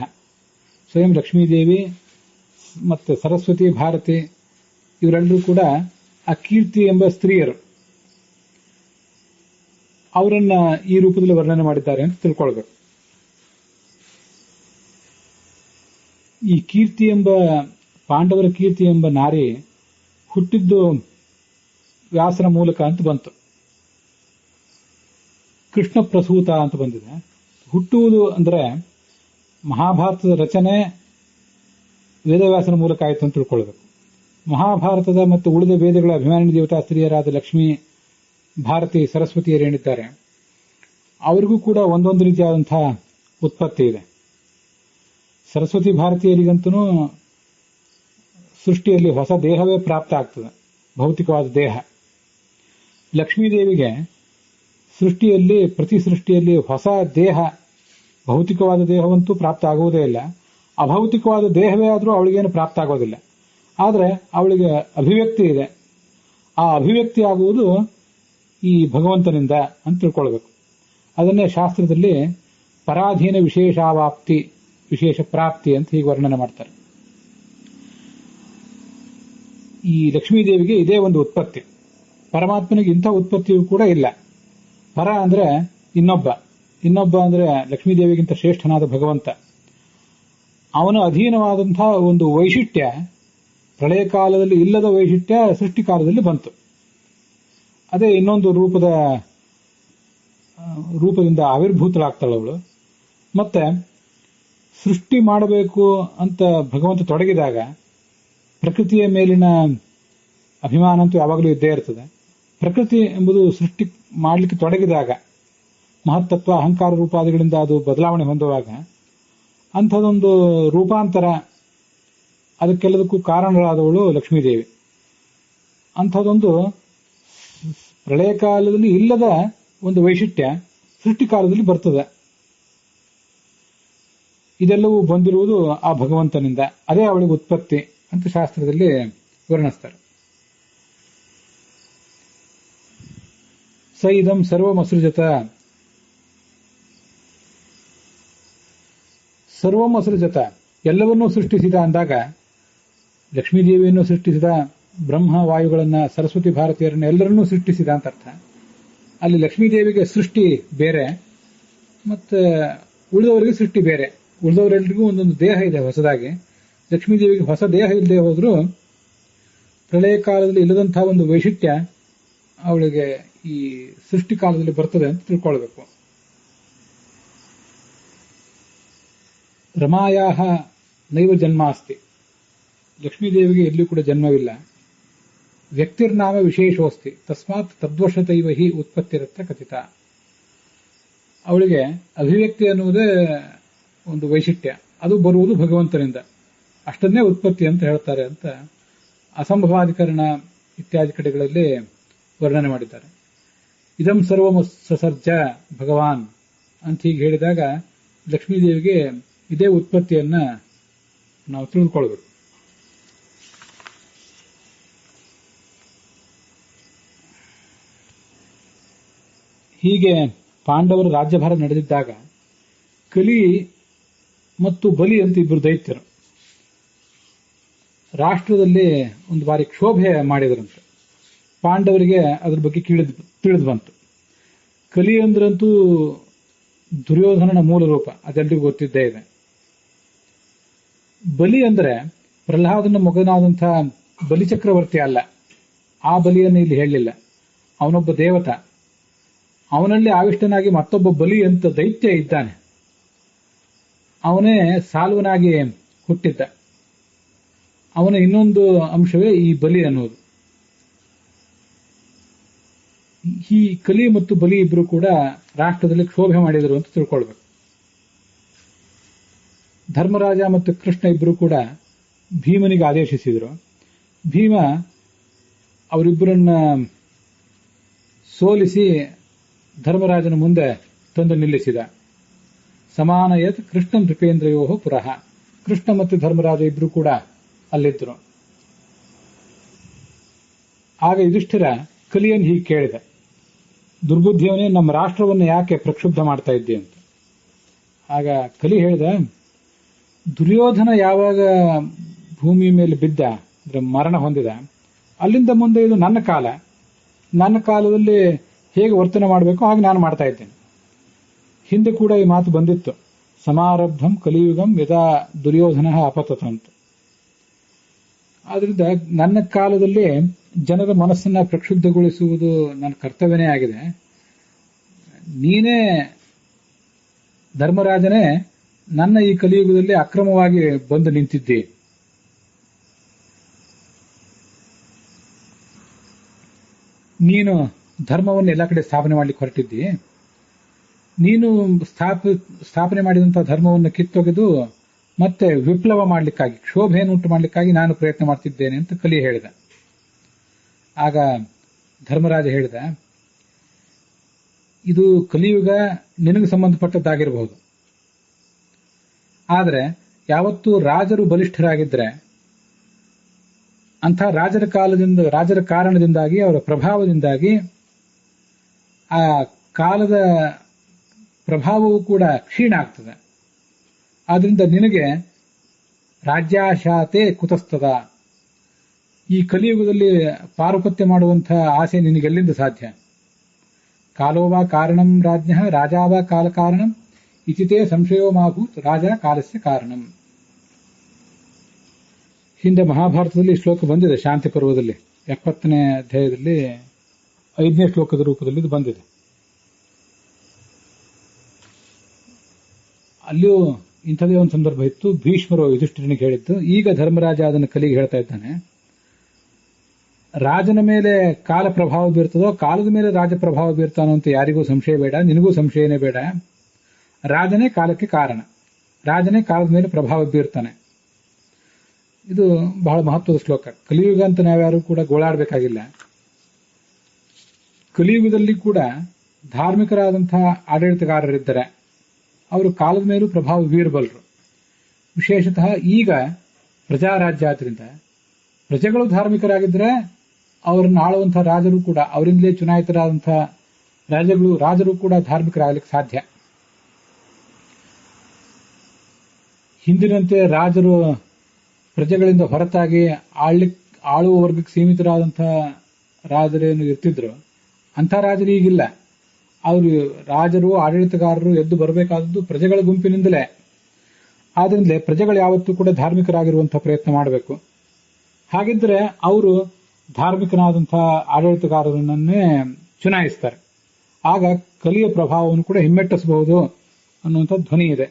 ಸ್ವಯಂ ಲಕ್ಷ್ಮೀದೇವಿ ಮತ್ತೆ ಸರಸ್ವತಿ, ಭಾರತಿ ಇವರೆಲ್ಲರೂ ಕೂಡ ಆ ಕೀರ್ತಿ ಎಂಬ ಸ್ತ್ರೀಯರು. ಅವರನ್ನ ಈ ರೂಪದಲ್ಲಿ ವರ್ಣನೆ ಮಾಡಿದ್ದಾರೆ ಅಂತ ತಿಳ್ಕೊಳ್ಬೇಕು. ಈ ಕೀರ್ತಿ ಎಂಬ, ಪಾಂಡವರ ಕೀರ್ತಿ ಎಂಬ ನಾರಿ ಹುಟ್ಟಿದ್ದು ವ್ಯಾಸರ ಮೂಲಕ ಅಂತ ಬಂತು. ಕೃಷ್ಣ ಪ್ರಸೂತ ಅಂತ ಬಂದಿದೆ. ಹುಟ್ಟುವುದು ಅಂದ್ರೆ ಮಹಾಭಾರತದ ರಚನೆ ವೇದವ್ಯಾಸರ ಮೂಲಕ ಆಯಿತು ಅಂತ ತಿಳ್ಕೊಳ್ಬೇಕು. ಮಹಾಭಾರತದ ಮತ್ತು ಉಳಿದ ವೇದಗಳ ಅಭಿಮಾನಿ ದೇವತಾ ಸ್ತ್ರೀಯರಾದ ಲಕ್ಷ್ಮಿ, ಭಾರತಿ, ಸರಸ್ವತಿಯರೇನಿದ್ದಾರೆ ಅವರಿಗೂ ಕೂಡ ಒಂದೊಂದು ರೀತಿಯಾದಂತಹ ಉತ್ಪತ್ತಿ ಇದೆ. ಸರಸ್ವತಿ ಭಾರತೀಯರಿಗಂತೂ ಸೃಷ್ಟಿಯಲ್ಲಿ ಹೊಸ ದೇಹವೇ ಪ್ರಾಪ್ತ ಆಗ್ತದೆ, ಭೌತಿಕವಾದ ದೇಹ. ಲಕ್ಷ್ಮೀದೇವಿಗೆ ಸೃಷ್ಟಿಯಲ್ಲಿ, ಪ್ರತಿ ಸೃಷ್ಟಿಯಲ್ಲಿ ಹೊಸ ದೇಹ, ಭೌತಿಕವಾದ ದೇಹವಂತೂ ಪ್ರಾಪ್ತ ಆಗುವುದೇ ಇಲ್ಲ. ಅಭೌತಿಕವಾದ ದೇಹವೇ ಆದರೂ ಅವಳಿಗೇನು ಪ್ರಾಪ್ತ ಆಗೋದಿಲ್ಲ. ಆದರೆ ಅವಳಿಗೆ ಅಭಿವ್ಯಕ್ತಿ ಇದೆ. ಆ ಅಭಿವ್ಯಕ್ತಿ ಆಗುವುದು ಈ ಭಗವಂತನಿಂದ ಅಂತ ತಿಳ್ಕೊಳ್ಬೇಕು. ಅದನ್ನೇ ಶಾಸ್ತ್ರದಲ್ಲಿ ಪರಾಧೀನ ವಿಶೇಷಾವಾಪ್ತಿ, ವಿಶೇಷ ಪ್ರಾಪ್ತಿ ಅಂತ ಹೀಗೆ ವರ್ಣನೆ ಮಾಡ್ತಾರೆ. ಈ ಲಕ್ಷ್ಮೀದೇವಿಗೆ ಇದೇ ಒಂದು ಉತ್ಪತ್ತಿ. ಪರಮಾತ್ಮನಿಗೆ ಇಂಥ ಉತ್ಪತ್ತಿಯೂ ಕೂಡ ಇಲ್ಲ. ಪರ ಅಂದ್ರೆ ಇನ್ನೊಬ್ಬ, ಇನ್ನೊಬ್ಬ ಅಂದ್ರೆ ಲಕ್ಷ್ಮೀದೇವಿಗಿಂತ ಶ್ರೇಷ್ಠನಾದ ಭಗವಂತ. ಅವನ ಅಧೀನವಾದಂತಹ ಒಂದು ವೈಶಿಷ್ಟ್ಯ ಪ್ರಳಯ ಕಾಲದಲ್ಲಿ ಇಲ್ಲದ ವೈಶಿಷ್ಟ್ಯ ಸೃಷ್ಟಿಕಾಲದಲ್ಲಿ ಬಂತು. ಅದೇ ಇನ್ನೊಂದು ರೂಪದಿಂದ ಆವಿರ್ಭೂತಳಾಗ್ತಾಳವಳು. ಮತ್ತೆ ಸೃಷ್ಟಿ ಮಾಡಬೇಕು ಅಂತ ಭಗವಂತ ತೊಡಗಿದಾಗ ಪ್ರಕೃತಿಯ ಮೇಲಿನ ಅಭಿಮಾನ ಅಂತೂ ಯಾವಾಗಲೂ ಇದ್ದೇ ಇರ್ತದೆ. ಪ್ರಕೃತಿ ಎಂಬುದು ಸೃಷ್ಟಿ ಮಾಡಲಿಕ್ಕೆ ತೊಡಗಿದಾಗ, ಮಹತ್ತತ್ವ, ಅಹಂಕಾರ ರೂಪಾದಿಗಳಿಂದ ಅದು ಬದಲಾವಣೆ ಹೊಂದುವಾಗ ಅಂಥದೊಂದು ರೂಪಾಂತರ ಅದಕ್ಕೆಲ್ಲದಕ್ಕೂ ಕಾರಣರಾದವಳು ಲಕ್ಷ್ಮೀದೇವಿ. ಅಂಥದ್ದೊಂದು ಪ್ರಳಯ ಕಾಲದಲ್ಲಿ ಇಲ್ಲದ ಒಂದು ವೈಶಿಷ್ಟ್ಯ ಸೃಷ್ಟಿ ಕಾಲದಲ್ಲಿ ಬರ್ತದೆ. ಇದೆಲ್ಲವೂ ಬಂದಿರುವುದು ಆ ಭಗವಂತನಿಂದ. ಅದೇ ಅವಳಿಗೆ ಉತ್ಪತ್ತಿ ಅಂತ ಶಾಸ್ತ್ರದಲ್ಲಿ ವರ್ಣಿಸ್ತಾರೆ. ಸ ಇದಂ ಸರ್ವಮಸೃಜತ, ಸರ್ವಮಸೃಜತ ಎಲ್ಲವನ್ನೂ ಸೃಷ್ಟಿಸಿದ ಅಂದಾಗ ಲಕ್ಷ್ಮೀದೇವಿಯನ್ನು ಸೃಷ್ಟಿಸಿದ, ಬ್ರಹ್ಮ ವಾಯುಗಳನ್ನ, ಸರಸ್ವತಿ ಭಾರತೀಯರನ್ನ ಎಲ್ಲರನ್ನೂ ಸೃಷ್ಟಿಸಿದ ಅಂತ ಅರ್ಥ. ಅಲ್ಲಿ ಲಕ್ಷ್ಮೀದೇವಿಗೆ ಸೃಷ್ಟಿ ಬೇರೆ, ಮತ್ತೆ ಉಳಿದವರಿಗೆ ಸೃಷ್ಟಿ ಬೇರೆ. ಉಳಿದವರೆಲ್ಲರಿಗೂ ಒಂದೊಂದು ದೇಹ ಇದೆ ಹೊಸದಾಗಿ. ಲಕ್ಷ್ಮೀದೇವಿಗೆ ಹೊಸ ದೇಹ ಇಲ್ಲದೆ ಹೋದ್ರೂ ಪ್ರಳಯ ಕಾಲದಲ್ಲಿ ಇಲ್ಲದಂತಹ ಒಂದು ವೈಶಿಷ್ಟ್ಯ ಅವಳಿಗೆ ಈ ಸೃಷ್ಟಿ ಕಾಲದಲ್ಲಿ ಬರ್ತದೆ ಅಂತ ತಿಳ್ಕೊಳ್ಬೇಕು. ರಮಾಯಾಹ ನೈವ ಜನ್ಮಾಸ್ತಿ, ಲಕ್ಷ್ಮೀದೇವಿಗೆ ಎಲ್ಲಿಯೂ ಕೂಡ ಜನ್ಮವಿಲ್ಲ. ವ್ಯಕ್ತಿರ್ನಾಮ ವಿಶೇಷೋಸ್ತಿ ತಸ್ಮಾತ್ ತದ್ವಶತೈವ ಹಿ ಉತ್ಪತ್ತಿರತ್ರ ಕಥಿತ. ಅವಳಿಗೆ ಅಭಿವ್ಯಕ್ತಿ ಅನ್ನುವುದೇ ಒಂದು ವೈಶಿಷ್ಟ್ಯ, ಅದು ಬರುವುದು ಭಗವಂತನಿಂದ. ಅಷ್ಟನ್ನೇ ಉತ್ಪತ್ತಿ ಅಂತ ಹೇಳ್ತಾರೆ ಅಂತ ಅಸಂಭವಾಧಿಕರಣ ಇತ್ಯಾದಿ ಕಡೆಗಳಲ್ಲಿ ವರ್ಣನೆ ಮಾಡಿದ್ದಾರೆ. ಇದಂ ಸರ್ವಂ ಸಸರ್ಜ ಭಗವಾನ್ ಅಂತ ಹೀಗೆ ಹೇಳಿದಾಗ ಲಕ್ಷ್ಮೀದೇವಿಗೆ ಇದೇ ಉತ್ಪತ್ತಿಯನ್ನ ನಾವು ತಿಳಿದುಕೊಳ್ಬೇಕು. ಹೀಗೆ ಪಾಂಡವರ ರಾಜ್ಯಭಾರ ನಡೆದಿದ್ದಾಗ ಕಲಿ ಮತ್ತು ಬಲಿ ಅಂತ ಇಬ್ಬರು ದೈತ್ಯರು ರಾಷ್ಟ್ರದಲ್ಲಿ ಒಂದು ಬಾರಿ ಕ್ಷೋಭೆ ಮಾಡಿದರಂತೆ. ಪಾಂಡವರಿಗೆ ಅದ್ರ ಬಗ್ಗೆ ತಿಳಿದು ಬಂತು. ಕಲಿ ಅಂದ್ರಂತೂ ದುರ್ಯೋಧನನ ಮೂಲ ರೂಪ, ಅದೆಲ್ಲರಿಗೂ ಗೊತ್ತಿದ್ದೇ ಇದೆ. ಬಲಿ ಅಂದ್ರೆ ಪ್ರಹ್ಲಾದನ ಮಗನಾದಂತಹ ಬಲಿಚಕ್ರವರ್ತಿ ಅಲ್ಲ, ಆ ಬಲಿಯನ್ನು ಇಲ್ಲಿ ಹೇಳಲಿಲ್ಲ. ಅವನೊಬ್ಬ ದೇವತ, ಅವನಲ್ಲಿ ಆವಿಷ್ಟನಾಗಿ ಮತ್ತೊಬ್ಬ ಬಲಿ ಅಂತ ದೈತ್ಯ ಇದ್ದಾನೆ. ಅವನೇ ಸಾಲ್ವನಾಗಿ ಹುಟ್ಟಿದ್ದ. ಅವನ ಇನ್ನೊಂದು ಅಂಶವೇ ಈ ಬಲಿ ಅನ್ನೋದು. ಈ ಕಲಿ ಮತ್ತು ಬಲಿ ಇಬ್ರು ಕೂಡ ರಾಷ್ಟ್ರದಲ್ಲಿ ಕ್ಷೋಭೆ ಮಾಡಿದರು ಅಂತ ತಿಳ್ಕೊಳ್ಬೇಕು. ಧರ್ಮರಾಜ ಮತ್ತು ಕೃಷ್ಣ ಇಬ್ರು ಕೂಡ ಭೀಮನಿಗೆ ಆದೇಶಿಸಿದರು. ಭೀಮ ಅವರಿಬ್ಬರನ್ನ ಸೋಲಿಸಿ ಧರ್ಮರಾಜನ ಮುಂದೆ ತಂದು ನಿಲ್ಲಿಸಿದ. ಸಮಾನಯತ್ ಕೃಷ್ಣ ನೃಪೇಂದ್ರಯೋ ಪುರಃ. ಕೃಷ್ಣ ಮತ್ತು ಧರ್ಮರಾಜ ಇಬ್ರು ಕೂಡ ಅಲ್ಲಿದ್ದರು. ಆಗ ಯುಧಿಷ್ಠಿರ ಕಲಿಯನ್ನು ಹೀಗೆ ಕೇಳಿದ, ದುರ್ಬುದ್ಧಿಯವನೇ, ನಮ್ಮ ರಾಷ್ಟ್ರವನ್ನು ಯಾಕೆ ಪ್ರಕ್ಷುಬ್ಧ ಮಾಡ್ತಾ ಇದ್ದಿ ಅಂತ. ಆಗ ಕಲಿ ಹೇಳಿದ, ದುರ್ಯೋಧನ ಯಾವಾಗ ಭೂಮಿ ಮೇಲೆ ಬಿದ್ದ, ಅಂದ್ರೆ ಮರಣ ಹೊಂದಿದ, ಅಲ್ಲಿಂದ ಮುಂದೆ ಇದು ನನ್ನ ಕಾಲ. ನನ್ನ ಕಾಲದಲ್ಲಿ ಹೇಗೆ ವರ್ತನೆ ಮಾಡಬೇಕು ಹಾಗೆ ನಾನು ಮಾಡ್ತಾ ಇದ್ದೇನೆ. ಹಿಂದೆ ಕೂಡ ಈ ಮಾತು ಬಂದಿತ್ತು, ಸಮಾರಬ್ಧಂ ಕಲಿಯುಗಂ ಯದಾ ದುರ್ಯೋಧನ ಅಪತತ ಅಂತ. ಆದ್ರಿಂದ ನನ್ನ ಕಾಲದಲ್ಲಿ ಜನರ ಮನಸ್ಸನ್ನ ಪ್ರಕ್ಷುಬ್ಧಗೊಳಿಸುವುದು ನನ್ನ ಕರ್ತವ್ಯನೇ ಆಗಿದೆ. ನೀನೇ ಧರ್ಮರಾಜನೇ ನನ್ನ ಈ ಕಲಿಯುಗದಲ್ಲಿ ಅಕ್ರಮವಾಗಿ ಬಂದು ನಿಂತಿದ್ದಿ. ನೀನು ಧರ್ಮವನ್ನು ಎಲ್ಲ ಕಡೆ ಸ್ಥಾಪನೆ ಮಾಡ್ಲಿಕ್ಕೆ ಹೊರಟಿದ್ದಿ. ನೀನು ಸ್ಥಾಪನೆ ಮಾಡಿದಂತಹ ಧರ್ಮವನ್ನು ಕಿತ್ತೊಗೆದು ಮತ್ತೆ ವಿಪ್ಲವ ಮಾಡಲಿಕ್ಕಾಗಿ, ಕ್ಷೋಭೆಯನ್ನು ಉಂಟು ಮಾಡಲಿಕ್ಕಾಗಿ ನಾನು ಪ್ರಯತ್ನ ಮಾಡ್ತಿದ್ದೇನೆ ಅಂತ ಕಲಿ ಹೇಳಿದ. ಆಗ ಧರ್ಮರಾಜ ಹೇಳಿದ, ಇದು ಕಲಿಯುಗ ನಿನಗೆ ಸಂಬಂಧಪಟ್ಟದ್ದಾಗಿರಬಹುದು, ಆದರೆ ಯಾವತ್ತೂ ರಾಜರು ಬಲಿಷ್ಠರಾಗಿದ್ರೆ ಅಂಥ ರಾಜರ ಕಾರಣದಿಂದಾಗಿ, ಅವರ ಪ್ರಭಾವದಿಂದಾಗಿ ಆ ಕಾಲದ ಪ್ರಭಾವವು ಕೂಡ ಕ್ಷೀಣ ಆಗ್ತದೆ. ಆದ್ರಿಂದ ನಿನಗೆ ರಾಜ್ಯಾಶಾತೆ ಕುತಸ್ತದ, ಈ ಕಲಿಯುಗದಲ್ಲಿ ಪಾರುಪತ್ಯ ಮಾಡುವಂತಹ ಆಸೆ ನಿನಗೆಲ್ಲಿಂದ ಸಾಧ್ಯ? ಕಾಲೋವಾ ಕಾರಣಂ ರಾಜ್ಞ ರಾಜಾವಾ ಕಾಲ ಕಾರಣಂ ಇತಿತೇ ಸಂಶಯೋ ಮಾಭೂತ್ ರಾಜ ಕಾಲಸ್ಯ ಕಾರಣಂ. ಹಿಂದೆ ಮಹಾಭಾರತದಲ್ಲಿ ಶ್ಲೋಕ ಬಂದಿದೆ, ಶಾಂತಿ ಪರ್ವದಲ್ಲಿ 70ನೇ ಅಧ್ಯಾಯದಲ್ಲಿ 5ನೇ ಶ್ಲೋಕದ ರೂಪದಲ್ಲಿ ಇದು ಬಂದಿದೆ. ಅಲ್ಲಿಯೂ ಇಂಥದೇ ಒಂದು ಸಂದರ್ಭ ಇತ್ತು. ಭೀಷ್ಮರು ಯುಧಿಷ್ಠಿರನಿಗೆ ಹೇಳಿದ್ದು, ಈಗ ಧರ್ಮರಾಜ ಅದನ್ನು ಕಲಿಗೆ ಹೇಳ್ತಾ ಇದ್ದಾನೆ, ರಾಜನ ಮೇಲೆ ಕಾಲ ಪ್ರಭಾವ ಬೀರ್ತದೋ, ಕಾಲದ ಮೇಲೆ ರಾಜ ಪ್ರಭಾವ ಬೀರ್ತಾನೋ ಅಂತ ಯಾರಿಗೂ ಸಂಶಯ ಬೇಡ, ನಿನಗೂ ಸಂಶಯನೇ ಬೇಡ. ರಾಜನೇ ಕಾಲಕ್ಕೆ ಕಾರಣ, ರಾಜನೇ ಕಾಲದ ಮೇಲೆ ಪ್ರಭಾವ ಬೀರ್ತಾನೆ. ಇದು ಬಹಳ ಮಹತ್ವದ ಶ್ಲೋಕ. ಕಲಿಯುಗ ಅಂತ ನಾವ್ಯಾರು ಕೂಡ ಗೋಳಾಡಬೇಕಾಗಿಲ್ಲ. ಕಲಿಯುಗದಲ್ಲಿ ಕೂಡ ಧಾರ್ಮಿಕರಾದಂತಹ ಆಡಳಿತಗಾರರಿದ್ದರೆ ಅವರು ಕಾಲದ ಮೇಲೂ ಪ್ರಭಾವ ಬೀರಬಲ್ಲರು. ವಿಶೇಷತಃ ಈಗ ಪ್ರಜಾರಾಜ್ಯ ಆದ್ರಿಂದ ಪ್ರಜೆಗಳು ಧಾರ್ಮಿಕರಾಗಿದ್ದರೆ ಅವರನ್ನು ಆಳುವಂತಹ ರಾಜರು ಕೂಡ, ಅವರಿಂದಲೇ ಚುನಾಯಿತರಾದಂತಹ ರಾಜರು ಕೂಡ ಧಾರ್ಮಿಕರಾಗಲಿಕ್ಕೆ ಸಾಧ್ಯ. ಹಿಂದಿನಂತೆ ರಾಜರು ಪ್ರಜೆಗಳಿಂದ ಹೊರತಾಗಿ ಆಳುವ ವರ್ಗಕ್ಕೆ ಸೀಮಿತರಾದಂತಹ ರಾಜರೇನು ಇರ್ತಿದ್ರು, ಅಂಥ ರಾಜರು ಈಗಿಲ್ಲ. ಅವರು ರಾಜರು ಆಡಳಿತಗಾರರು ಎದ್ದು ಬರಬೇಕಾದದ್ದು ಪ್ರಜೆಗಳ ಗುಂಪಿನಿಂದಲೇ. ಆದ್ರಿಂದಲೇ ಪ್ರಜೆಗಳು ಯಾವತ್ತೂ ಕೂಡ ಧಾರ್ಮಿಕರಾಗಿರುವಂತಹ ಪ್ರಯತ್ನ ಮಾಡಬೇಕು. ಹಾಗಿದ್ರೆ ಅವರು ಧಾರ್ಮಿಕನಾದಂತಹ ಆಡಳಿತಗಾರರನ್ನೇ ಚುನಾಯಿಸ್ತಾರೆ. ಆಗ ಕಲಿಯ ಪ್ರಭಾವವನ್ನು ಕೂಡ ಹಿಮ್ಮೆಟ್ಟಿಸಬಹುದು ಅನ್ನುವಂಥ ಧ್ವನಿ ಇದೆ.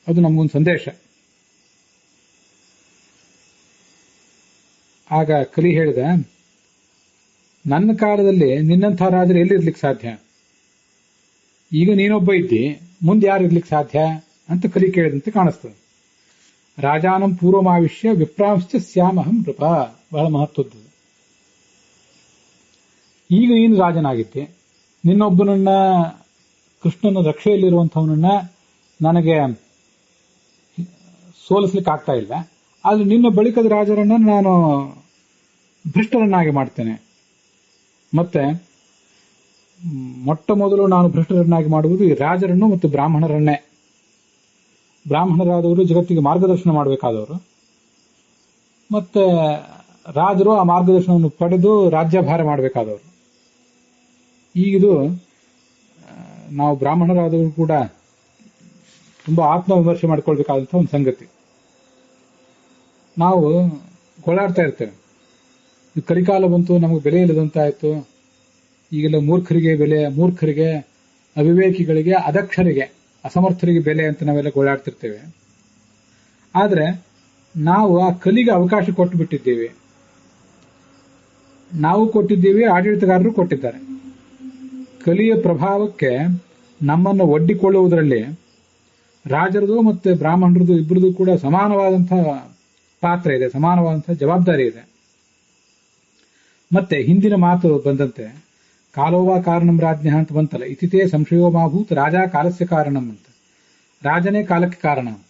ಅದು ನಮಗೊಂದು ಸಂದೇಶ. ಆಗ ಕಲಿ ಹೇಳಿದ, ನನ್ನ ಕಾಲದಲ್ಲಿ ನಿನ್ನಂಥ ರಾಜರು ಎಲ್ಲಿರ್ಲಿಕ್ಕೆ ಸಾಧ್ಯ? ಈಗ ನೀನೊಬ್ಬ ಇದ್ದಿ, ಮುಂದೆ ಯಾರು ಇರ್ಲಿಕ್ಕೆ ಸಾಧ್ಯ ಅಂತ ಕಲಿ ಕೇಳಿದಂತೆ ಕಾಣಿಸ್ತದೆ. ರಾಜಾನಂ ಪೂರ್ವಮಾವಿಶ್ಯ ವಿಪ್ರಾಂಶ್ಚ ಸ್ಯಾಮಹಂ ನೃಪ. ಬಹಳ ಮಹತ್ವದ್ದು. ಈಗ ನೀನು ರಾಜನಾಗಿದ್ದೆ, ನಿನ್ನೊಬ್ಬನನ್ನ, ಕೃಷ್ಣನ ರಕ್ಷೆಯಲ್ಲಿರುವಂಥವನನ್ನ ನನಗೆ ಸೋಲಿಸ್ಲಿಕ್ಕೆ ಆಗ್ತಾ ಇಲ್ಲ. ಆದ್ರೆ ನಿನ್ನ ಬಳಿಕದ ರಾಜರನ್ನ ನಾನು ಭ್ರಷ್ಟರನ್ನಾಗಿ ಮಾಡ್ತೇನೆ. ಮತ್ತೆ ಮೊಟ್ಟ ಮೊದಲು ನಾನು ಭ್ರಷ್ಟರನ್ನಾಗಿ ಮಾಡುವುದು ಈ ರಾಜರನ್ನು ಮತ್ತು ಬ್ರಾಹ್ಮಣರನ್ನೇ. ಬ್ರಾಹ್ಮಣರಾದವರು ಜಗತ್ತಿಗೆ ಮಾರ್ಗದರ್ಶನ ಮಾಡಬೇಕಾದವರು, ಮತ್ತೆ ರಾಜರು ಆ ಮಾರ್ಗದರ್ಶನವನ್ನು ಪಡೆದು ರಾಜ್ಯಭಾರ ಮಾಡಬೇಕಾದವರು. ಈಗಿದು ನಾವು ಬ್ರಾಹ್ಮಣರಾದವರು ಕೂಡ ತುಂಬಾ ಆತ್ಮವಿಮರ್ಶೆ ಮಾಡಿಕೊಳ್ಬೇಕಾದಂಥ ಒಂದು ಸಂಗತಿ. ನಾವು ಗೋಳಾಡ್ತಾ ಇರ್ತೇವೆ, ಈ ಕಲಿಕಾಲ ಬಂತು, ನಮಗೆ ಬೆಲೆ ಇಲ್ಲದಂತಾಯ್ತು, ಈಗೆಲ್ಲ ಮೂರ್ಖರಿಗೆ ಬೆಲೆ, ಮೂರ್ಖರಿಗೆ, ಅವಿವೇಕಿಗಳಿಗೆ, ಅದಕ್ಷರಿಗೆ, ಅಸಮರ್ಥರಿಗೆ ಬೆಲೆ ಅಂತ ನಾವೆಲ್ಲ ಗೋಳಾಡ್ತಿರ್ತೇವೆ. ಆದ್ರೆ ನಾವು ಆ ಕಲಿಗೆ ಅವಕಾಶ ಕೊಟ್ಟು ಬಿಟ್ಟಿದ್ದೇವೆ. ನಾವು ಕೊಟ್ಟಿದ್ದೀವಿ, ಆಡಳಿತಗಾರರು ಕೊಟ್ಟಿದ್ದಾರೆ. ಕಲಿಯ ಪ್ರಭಾವಕ್ಕೆ ನಮ್ಮನ್ನು ಒಡ್ಡಿಕೊಳ್ಳುವುದರಲ್ಲಿ ರಾಜರದು ಮತ್ತು ಬ್ರಾಹ್ಮಣರದು ಇಬ್ಬರದು ಕೂಡ ಸಮಾನವಾದಂತಹ ಪಾತ್ರ ಇದೆ, ಸಮಾನವಾದಂತಹ ಜವಾಬ್ದಾರಿ ಇದೆ. ಮತ್ತೆ ಹಿಂದಿನ ಮಾತು ಬಂದಂತೆ ಕಾಲೋವಾ ಕಾರಣಂ ರಾಜ್ಞ ಅಂತ ಬಂತಲ್ಲ, ಇತಿತೇ ಸಂಶಯೋ ಮಾಭೂತ್ ರಾಜ ಕಾಲಸ್ಯ ಕಾರಣಂ ಅಂತ. ರಾಜನೇ ಕಾಲಕ್ಕೆ ಕಾರಣ ಅಂತ.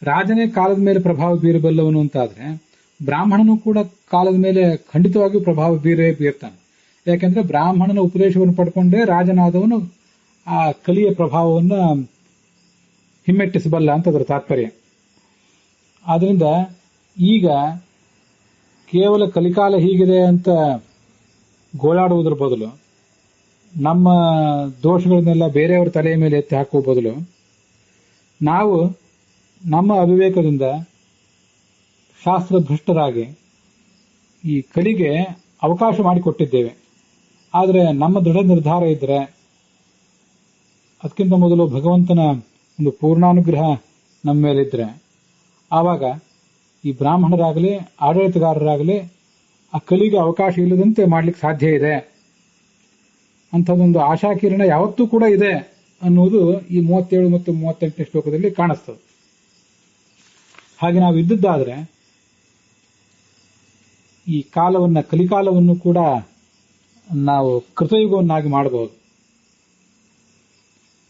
ರಾಜನೇ ಕಾಲದ ಮೇಲೆ ಪ್ರಭಾವ ಬೀರಬಲ್ಲವನು ಅಂತಾದ್ರೆ ಬ್ರಾಹ್ಮಣನು ಕೂಡ ಕಾಲದ ಮೇಲೆ ಖಂಡಿತವಾಗಿಯೂ ಪ್ರಭಾವ ಬೀರ್ತಾನೆ. ಯಾಕೆಂದ್ರೆ ಬ್ರಾಹ್ಮಣನ ಉಪದೇಶವನ್ನು ಪಡ್ಕೊಂಡೇ ರಾಜನಾದವನು ಆ ಕಲಿಯ ಪ್ರಭಾವವನ್ನು ಹಿಮ್ಮೆಟ್ಟಿಸಬಲ್ಲ ಅಂತ ಅದರ ತಾತ್ಪರ್ಯ. ಆದ್ರಿಂದ ಈಗ ಕೇವಲ ಕಲಿಕಾಲ ಹೀಗಿದೆ ಅಂತ ಗೋಳಾಡುವುದರ ಬದಲು, ನಮ್ಮ ದೋಷಗಳನ್ನೆಲ್ಲ ಬೇರೆಯವರ ತಲೆಯ ಮೇಲೆ ಎತ್ತಿ ಹಾಕುವ ಬದಲು, ನಾವು ನಮ್ಮ ಅವಿವೇಕದಿಂದ ಶಾಸ್ತ್ರಭ್ರಷ್ಟರಾಗಿ ಈ ಕಲಿಗೆ ಅವಕಾಶ ಮಾಡಿಕೊಟ್ಟಿದ್ದೇವೆ. ಆದರೆ ನಮ್ಮ ದೃಢ ನಿರ್ಧಾರ ಇದ್ರೆ, ಅದಕ್ಕಿಂತ ಮೊದಲು ಭಗವಂತನ ಒಂದು ಪೂರ್ಣಾನುಗ್ರಹ ನಮ್ಮ ಮೇಲಿದ್ರೆ, ಆವಾಗ ಈ ಬ್ರಾಹ್ಮಣರಾಗಲಿ ಆಡಳಿತಗಾರರಾಗಲಿ ಆ ಕಲಿಗೆ ಅವಕಾಶ ಇಲ್ಲದಂತೆ ಮಾಡ್ಲಿಕ್ಕೆ ಸಾಧ್ಯ ಇದೆ ಅಂಥದ್ದೊಂದು ಆಶಾಕಿರಣ ಯಾವತ್ತೂ ಕೂಡ ಇದೆ ಅನ್ನುವುದು ಈ 37 ಮತ್ತು 38ನೇ ಶ್ಲೋಕದಲ್ಲಿ ಕಾಣಿಸ್ತದೆ. ಹಾಗೆ ನಾವು ಇದ್ದದ್ದಾದ್ರೆ ಈ ಕಲಿಕಾಲವನ್ನು ಕೂಡ ನಾವು ಕೃತಯುಗವನ್ನಾಗಿ ಮಾಡಬಹುದು.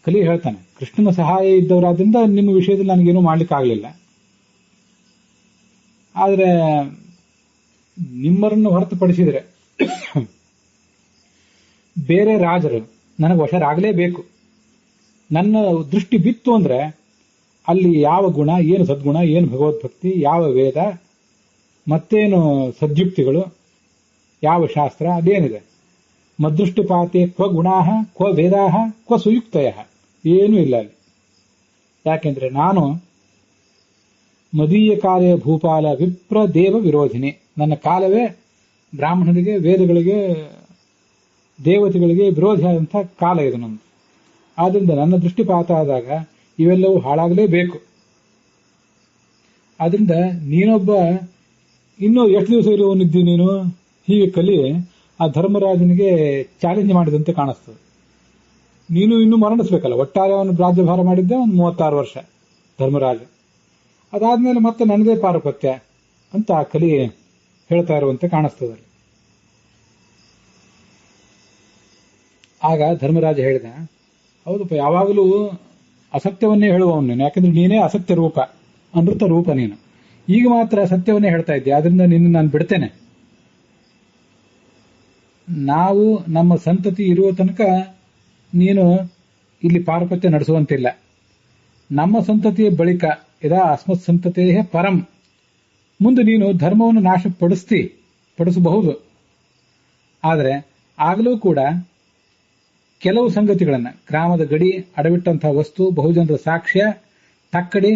ಕಲಿ ಹೇಳ್ತಾನೆ, ಕೃಷ್ಣನ ಸಹಾಯ ಇದ್ದವರಾದ್ರಿಂದ ನಿಮ್ಮ ವಿಷಯದಲ್ಲಿ ನನಗೇನು ಮಾಡ್ಲಿಕ್ಕೆ ಆಗಲಿಲ್ಲ. ಆದರೆ ನಿಮ್ಮರನ್ನು ಹೊರತುಪಡಿಸಿದರೆ ಬೇರೆ ರಾಜರು ನನಗೆ ವಶರಾಗಲೇಬೇಕು. ನನ್ನ ದೃಷ್ಟಿ ಬಿತ್ತು ಅಂದ್ರೆ ಅಲ್ಲಿ ಯಾವ ಗುಣ, ಏನು ಸದ್ಗುಣ, ಏನು ಭಗವದ್ಭಕ್ತಿ, ಯಾವ ವೇದ, ಮತ್ತೇನು ಸದ್ಯುಕ್ತಿಗಳು, ಯಾವ ಶಾಸ್ತ್ರ, ಅದೇನಿದೆ. ಮದೃಷ್ಟಿಪಾತೆ ಕ್ವ ಗುಣಾಹ ಕ್ವ ವೇದಾಹ ಕ್ವ ಸುಯುಕ್ತಯ, ಏನೂ ಇಲ್ಲ ಅಲ್ಲಿ. ಯಾಕೆಂದ್ರೆ ನಾನು ಮದೀಯ ಕಾಲೇ ಭೂಪಾಲ ವಿಪ್ರ ದೇವ ವಿರೋಧಿನಿ. ನನ್ನ ಕಾಲವೇ ಬ್ರಾಹ್ಮಣರಿಗೆ, ವೇದಗಳಿಗೆ, ದೇವತೆಗಳಿಗೆ ವಿರೋಧಿಯಾದಂತಹ ಕಾಲ ಇದು ನಮ್ದು. ಆದ್ರಿಂದ ನನ್ನ ದೃಷ್ಟಿಪಾತ ಆದಾಗ ಇವೆಲ್ಲವೂ ಹಾಳಾಗಲೇಬೇಕು. ಆದ್ರಿಂದ ನೀನೊಬ್ಬ ಇನ್ನೂ ಎಷ್ಟು ದಿವಸ ಇರುವವನಿದ್ದಿ ನೀನು, ಹೀಗೆ ಕಲಿ ಆ ಧರ್ಮರಾಜನಿಗೆ ಚಾಲೆಂಜ್ ಮಾಡಿದಂತೆ ಕಾಣಿಸ್ತದೆ. ನೀನು ಇನ್ನೂ ಮರಣಿಸ್ಬೇಕಲ್ಲ. ಒಟ್ಟಾರೆ ಅವನು ರಾಜ್ಯಭಾರ ಮಾಡಿದ್ದೆ ಒಂದು 36 ವರ್ಷ ಧರ್ಮರಾಜ. ಅದಾದ್ಮೇಲೆ ಮತ್ತೆ ನನ್ನದೇ ಪಾರುಪತ್ಯ, ಅಂತ ಆ ಕಲಿ ಹೇಳ್ತಾ ಇರುವಂತೆ ಕಾಣಿಸ್ತದೆ. ಆಗ ಧರ್ಮರಾಜ ಹೇಳಿದ, ಹೌದಪ್ಪ, ಯಾವಾಗಲೂ ಅಸತ್ಯವನ್ನೇ ಹೇಳುವವನು ನೀನು, ಯಾಕಂದ್ರೆ ನೀನೇ ಅಸತ್ಯ ರೂಪ, ಅನೃತ ರೂಪ ನೀನು. ಈಗ ಮಾತ್ರ ಸತ್ಯವನ್ನೇ ಹೇಳ್ತಾ ಇದ್ದೆ, ಆದ್ರಿಂದ ನಿನ್ನ ನಾನು ಬಿಡ್ತೇನೆ. ನಾವು ನಮ್ಮ ಸಂತತಿ ಇರುವ ತನಕ ನೀನು ಇಲ್ಲಿ ಪಾರುಪತ್ಯ ನಡೆಸುವಂತಿಲ್ಲ. ನಮ್ಮ ಸಂತತಿಯ ಬಳಿಕ ಇದಾ ಅಸ್ಮತ್ ಸಂತತಿಯೇ ಪರಂ, ಮುಂದೆ ನೀನು ಧರ್ಮವನ್ನು ಪಡಿಸಬಹುದು. ಆದರೆ ಆಗಲೂ ಕೂಡ ಕೆಲವು ಸಂಗತಿಗಳನ್ನ, ಗ್ರಾಮದ ಗಡಿ, ಅಡವಿಟ್ಟಂತಹ ವಸ್ತು, ಬಹುಜನರ ಸಾಕ್ಷ್ಯ, ತಕ್ಕಡಿ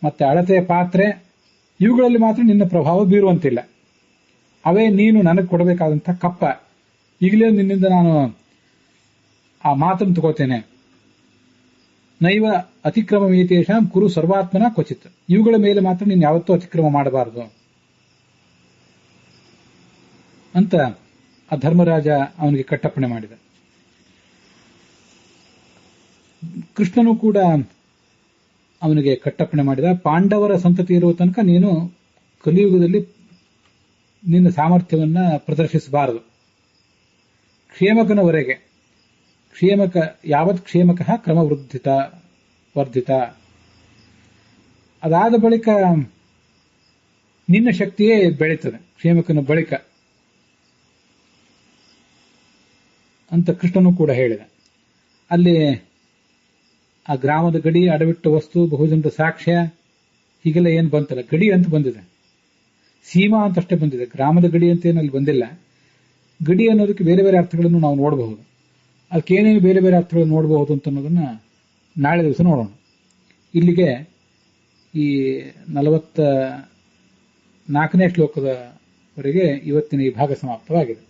ಮತ್ತೆ ಅಳತೆಯ ಪಾತ್ರೆ, ಇವುಗಳಲ್ಲಿ ಮಾತ್ರ ನಿನ್ನ ಪ್ರಭಾವ ಬೀರುವಂತಿಲ್ಲ. ಅವೇ ನೀನು ನನಗೆ ಕೊಡಬೇಕಾದಂತಹ ಕಪ್ಪ. ಈಗಲೇ ನಿನ್ನಿಂದ ನಾನು ಆ ಮಾತನ್ನು ತಗೋತೇನೆ. ನೈವ ಅತಿಕ್ರಮ ಮೀತೇಶಾಂ ಕುರು ಸರ್ವಾತ್ಮನ ಕ್ವಚಿತ್. ಇವುಗಳ ಮೇಲೆ ಮಾತ್ರ ನೀನು ಯಾವತ್ತೂ ಅತಿಕ್ರಮ ಮಾಡಬಾರದು ಅಂತ ಆ ಧರ್ಮರಾಜ ಅವನಿಗೆ ಕಟ್ಟಪ್ಪಣೆ ಮಾಡಿದ. ಕೃಷ್ಣನು ಕೂಡ ಅವನಿಗೆ ಕಟ್ಟಪ್ಪಣೆ ಮಾಡಿದ. ಪಾಂಡವರ ಸಂತತಿ ಇರುವ ತನಕ ನೀನು ಕಲಿಯುಗದಲ್ಲಿ ನಿನ್ನ ಸಾಮರ್ಥ್ಯವನ್ನ ಪ್ರದರ್ಶಿಸಬಾರದು. ಕ್ಷೇಮಕನವರೆಗೆ, ಯಾವತ್ ಕ್ಷೇಮಕ ವರ್ಧಿತ. ಅದಾದ ಬಳಿಕ ನಿನ್ನ ಶಕ್ತಿಯೇ ಬೆಳೀತದೆ, ಕ್ಷೇಮಕನ ಬಳಿಕ ಅಂತ ಕೃಷ್ಣನು ಕೂಡ ಹೇಳಿದ. ಅಲ್ಲಿ ಆ ಗ್ರಾಮದ ಗಡಿ, ಅಡವಿಟ್ಟ ವಸ್ತು, ಬಹುಜನರ ಸಾಕ್ಷ್ಯ, ಹೀಗೆಲ್ಲ ಏನು ಬಂತಲ್ಲ, ಗಡಿ ಅಂತ ಬಂದಿದೆ, ಸೀಮಾ ಅಂತಷ್ಟೇ ಬಂದಿದೆ, ಗ್ರಾಮದ ಗಡಿ ಅಂತ ಏನಲ್ಲಿ ಬಂದಿಲ್ಲ. ಗಡಿ ಅನ್ನೋದಕ್ಕೆ ಬೇರೆ ಬೇರೆ ಅರ್ಥಗಳನ್ನು ನಾವು ನೋಡಬಹುದು. ಅದಕ್ಕೇನೇನು ಬೇರೆ ಬೇರೆ ಅರ್ಥಗಳನ್ನು ನೋಡಬಹುದು ಅಂತ ಅನ್ನೋದನ್ನ ನಾಳೆ ದಿವಸ ನೋಡೋಣ. ಇಲ್ಲಿಗೆ ಈ 44ನೇ ಶ್ಲೋಕದವರೆಗೆ ಇವತ್ತಿನ ಈ ಭಾಗ ಸಮಾಪ್ತವಾಗಿದೆ.